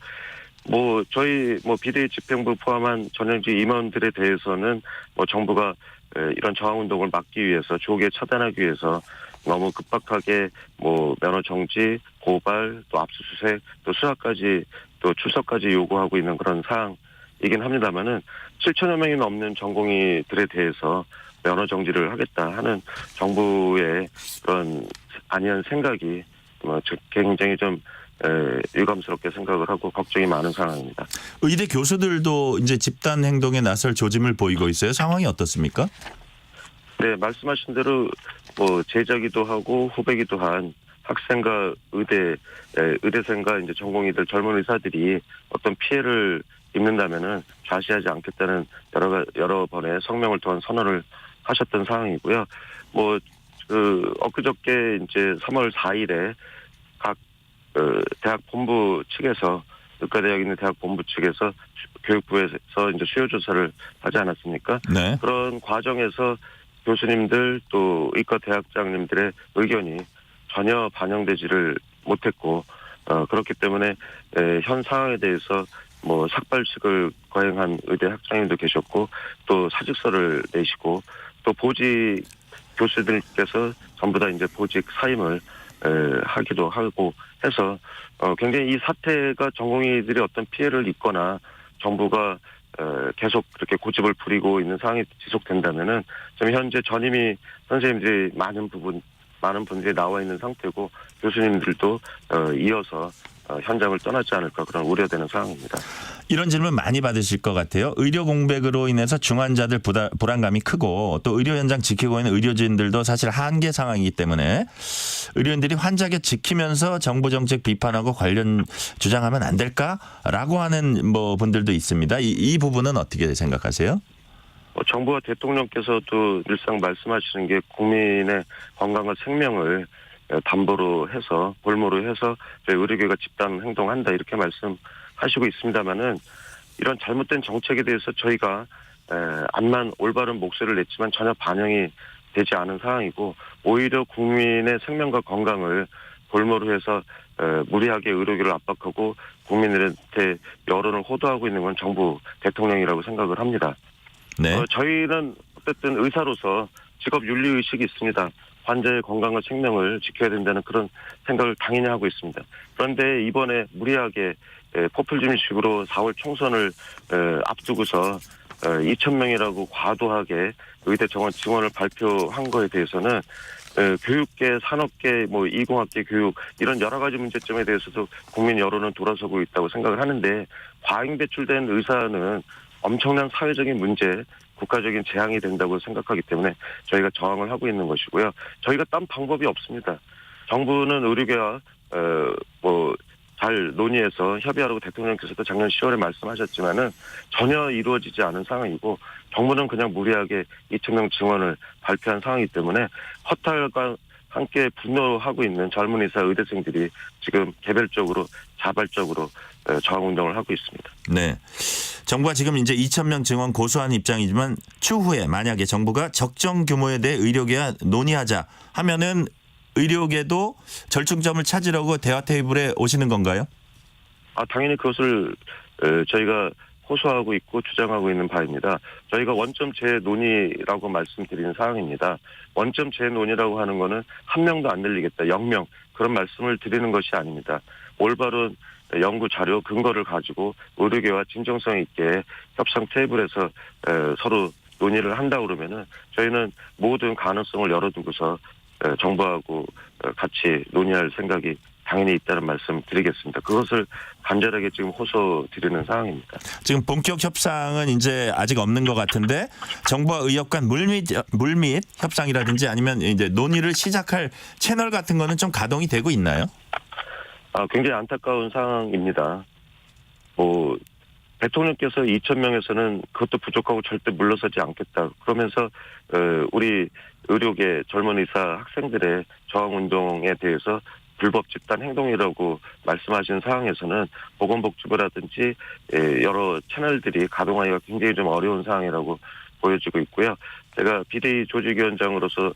S17: 저희 비대위 집행부 포함한 전현직 임원들에 대해서는 정부가 이런 저항운동을 막기 위해서 조기에 차단하기 위해서 너무 급박하게 면허 정지, 고발, 또 압수수색, 또 수사까지 또 출석까지 요구하고 있는 그런 사항이긴 합니다만은 7천여 명이 넘는 전공의들에 대해서 면허 정지를 하겠다 하는 정부의 그런 안이한 생각이 굉장히 좀 유감스럽게 생각을 하고 걱정이 많은 상황입니다.
S2: 의대 교수들도 이제 집단 행동에 나설 조짐을 보이고 있어요. 상황이 어떻습니까?
S17: 네, 말씀하신 대로 제자기도 하고 후배기도 한 학생과 의대생과 이제 전공의들 젊은 의사들이 어떤 피해를 입는다면은 좌시하지 않겠다는 여러 번의 성명을 통한 선언을 하셨던 상황이고요. 엊그저께 이제 3월 4일에 각 대학 본부 측에서 의과대학 있는 대학 본부 측에서 교육부에서 이제 수요 조사를 하지 않았습니까?
S2: 네.
S17: 그런 과정에서 교수님들 또 의과 대학장님들의 의견이 전혀 반영되지를 못했고 그렇기 때문에 현 상황에 대해서 뭐 삭발식을 거행한 의대 학장님도 계셨고 또 사직서를 내시고 또 보직 교수들께서 전부 다 이제 보직 사임을 하기도 하고 해서 굉장히 이 사태가 전공의들이 어떤 피해를 입거나 정부가 계속 그렇게 고집을 부리고 있는 상황이 지속된다면은 지금 현재 전임의 선생님들이 많은 분들이 나와 있는 상태고 교수님들도 이어서 현장을 떠나지 않을까 그런 우려되는 상황입니다.
S2: 이런 질문 많이 받으실 것 같아요. 의료 공백으로 인해서 중환자들 불안감이 크고 또 의료 현장 지키고 있는 의료진들도 사실 한계 상황이기 때문에 의료인들이 환자 곁 지키면서 정부 정책 비판하고 관련 주장하면 안 될까라고 하는 분들도 있습니다. 이 부분은 어떻게 생각하세요?
S17: 정부와 대통령께서도 늘상 말씀하시는 게 국민의 건강과 생명을 담보로 해서 볼모로 해서 저희 의료계가 집단 행동한다 이렇게 말씀하시고 있습니다만은 이런 잘못된 정책에 대해서 저희가 암만 올바른 목소리를 냈지만 전혀 반영이 되지 않은 상황이고 오히려 국민의 생명과 건강을 볼모로 해서 무리하게 의료계를 압박하고 국민들한테 여론을 호도하고 있는 건 정부 대통령이라고 생각을 합니다.
S2: 네.
S17: 저희는 어쨌든 의사로서 직업 윤리 의식이 있습니다. 환자의 건강과 생명을 지켜야 된다는 그런 생각을 당연히 하고 있습니다. 그런데 이번에 무리하게 포퓰리즘식으로 4월 총선을 앞두고서 2,000명이라고 과도하게 의대 정원 증원을 발표한 거에 대해서는 교육계, 산업계, 이공학계 교육 이런 여러 가지 문제점에 대해서도 국민 여론은 돌아서고 있다고 생각을 하는데 과잉 배출된 의사는 엄청난 사회적인 문제, 국가적인 재앙이 된다고 생각하기 때문에 저희가 저항을 하고 있는 것이고요. 저희가 딴 방법이 없습니다. 정부는 의료계와 잘 논의해서 협의하라고 대통령께서도 작년 10월에 말씀하셨지만은 전혀 이루어지지 않은 상황이고 정부는 그냥 무리하게 2,000명 증원을 발표한 상황이기 때문에 허탈과 함께 분노하고 있는 젊은 의사 의대생들이 지금 개별적으로 자발적으로 저항운동을 하고 있습니다.
S2: 네. 정부가 지금 이제 2,000명 증원 고수한 입장이지만 추후에 만약에 정부가 적정 규모에 대해 의료계와 논의하자 하면은 의료계도 절충점을 찾으려고 대화 테이블에 오시는 건가요?
S17: 당연히 그것을 저희가 호소하고 있고 주장하고 있는 바입니다. 저희가 원점 재논의라고 말씀드리는 상황입니다. 원점 재논의라고 하는 거는 한 명도 안 늘리겠다, 0명 그런 말씀을 드리는 것이 아닙니다. 올바른 연구 자료 근거를 가지고 의료계와 진정성 있게 협상 테이블에서 서로 논의를 한다 그러면은 저희는 모든 가능성을 열어두고서 정부하고 같이 논의할 생각이 당연히 있다는 말씀 드리겠습니다. 그것을 간절하게 지금 호소드리는 상황입니다.
S2: 지금 본격 협상은 이제 아직 없는 것 같은데 정부와 의협 간 물밑 협상이라든지 아니면 이제 논의를 시작할 채널 같은 거는 좀 가동이 되고 있나요?
S17: 굉장히 안타까운 상황입니다. 대통령께서 2,000명에서는 그것도 부족하고 절대 물러서지 않겠다. 그러면서 우리 의료계 젊은 의사 학생들의 저항운동에 대해서 불법 집단 행동이라고 말씀하신 상황에서는 보건복지부라든지 여러 채널들이 가동하기가 굉장히 좀 어려운 상황이라고 보여지고 있고요. 제가 비대위 조직위원장으로서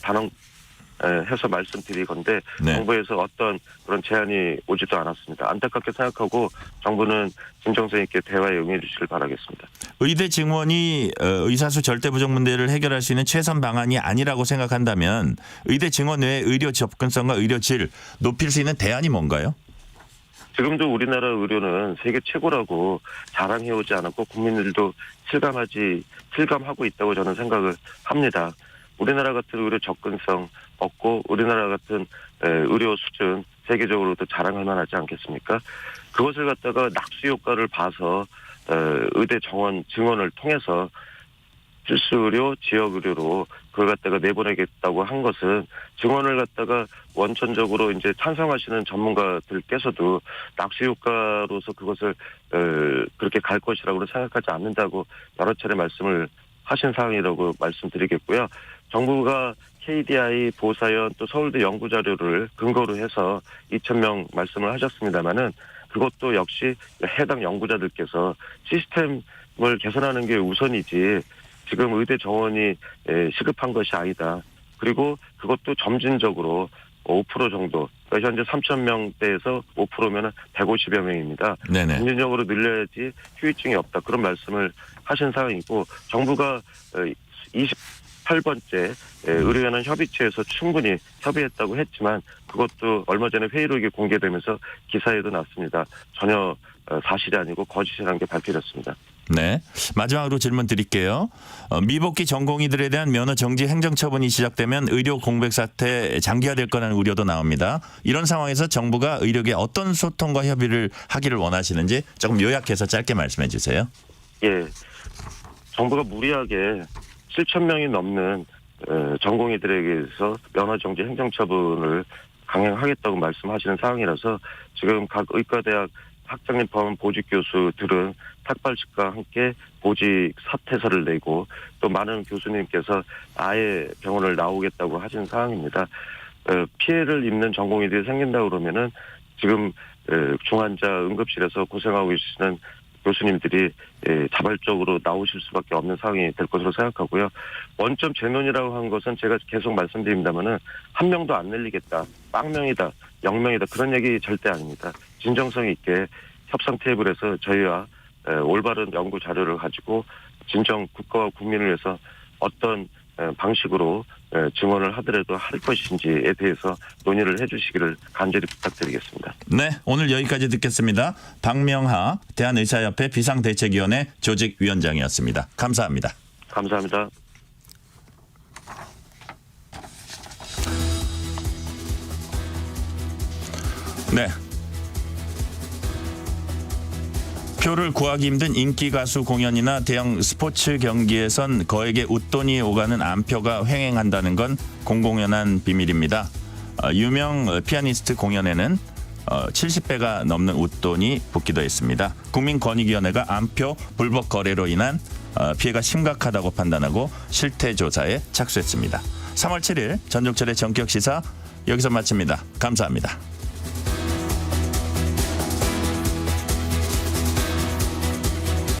S17: 단언해서 말씀드리건데
S2: 네.
S17: 정부에서 어떤 그런 제안이 오지도 않았습니다. 안타깝게 생각하고 정부는 진정성 있게 대화에 응해 주시길 바라겠습니다.
S2: 의대 증원이 의사수 절대 부족 문제를 해결할 수 있는 최선 방안이 아니라고 생각한다면 의대 증원 외에 의료 접근성과 의료 질 높일 수 있는 대안이 뭔가요?
S17: 지금도 우리나라 의료는 세계 최고라고 자랑해오지 않았고 국민들도 실감하고 있다고 저는 생각을 합니다. 우리나라 같은 의료 접근성 없고 우리나라 같은 의료 수준 세계적으로도 자랑할 만하지 않겠습니까? 그것을 갖다가 낙수 효과를 봐서 의대 정원 증원을 통해서 필수 의료, 지역 의료로 그걸 갖다가 내보내겠다고 한 것은 증원을 갖다가 원천적으로 이제 찬성하시는 전문가들께서도 낙수 효과로서 그것을 그렇게 갈 것이라고는 생각하지 않는다고 여러 차례 말씀을 하신 사항이라고 말씀드리겠고요. 정부가 KDI, 보사연 또 서울대 연구자료를 근거로 해서 2,000명 말씀을 하셨습니다마는 그것도 역시 해당 연구자들께서 시스템을 개선하는 게 우선이지 지금 의대 정원이 시급한 것이 아니다. 그리고 그것도 점진적으로 5% 정도, 그러니까 현재 3,000명대에서 5%면 150여 명입니다.
S2: 네네.
S17: 점진적으로 늘려야지 후유증이 없다. 그런 말씀을 하신 상황이고 정부가 28번째 의료연합 협의체에서 충분히 협의했다고 했지만 그것도 얼마 전에 회의록이 공개되면서 기사에도 났습니다. 전혀 사실이 아니고 거짓이라는 게 밝혀졌습니다.
S2: 네. 마지막으로 질문 드릴게요. 미복귀 전공의들에 대한 면허 정지 행정처분이 시작되면 의료 공백 사태 장기화될 거라는 우려도 나옵니다. 이런 상황에서 정부가 의료계 어떤 소통과 협의를 하기를 원하시는지 조금 요약해서 짧게 말씀해 주세요.
S17: 예. 정부가 무리하게 7,000명이 넘는 전공의들에게서 면허 정지 행정처분을 강행하겠다고 말씀하시는 상황이라서 지금 각 의과대학 학장님 포함 보직 교수들은 탁발식과 함께 보직 사퇴서를 내고 또 많은 교수님께서 아예 병원을 나오겠다고 하신 상황입니다. 피해를 입는 전공의들이 생긴다 그러면은 지금 중환자 응급실에서 고생하고 계시는 교수님들이 자발적으로 나오실 수밖에 없는 상황이 될 것으로 생각하고요. 원점 재논이라고 한 것은 제가 계속 말씀드립니다마는 한 명도 안 늘리겠다, 빵명이다, 0명이다 그런 얘기 절대 아닙니다. 진정성 있게 협상 테이블에서 저희와 올바른 연구 자료를 가지고 진정 국가와 국민을 위해서 어떤 방식으로 증언을 하더라도 할 것인지에 대해서 논의를 해주시기를 간절히 부탁드리겠습니다.
S2: 네, 오늘 여기까지 듣겠습니다. 박명하 대한의사협회 비상대책위원회 조직위원장이었습니다. 감사합니다.
S17: 감사합니다.
S2: 네. 표를 구하기 힘든 인기 가수 공연이나 대형 스포츠 경기에선 거액의 웃돈이 오가는 암표가 횡행한다는 건 공공연한 비밀입니다. 유명 피아니스트 공연에는 70배가 넘는 웃돈이 붓기도 했습니다. 국민권익위원회가 암표 불법 거래로 인한 피해가 심각하다고 판단하고 실태 조사에 착수했습니다. 3월 7일 전종철의 전격시사 여기서 마칩니다. 감사합니다.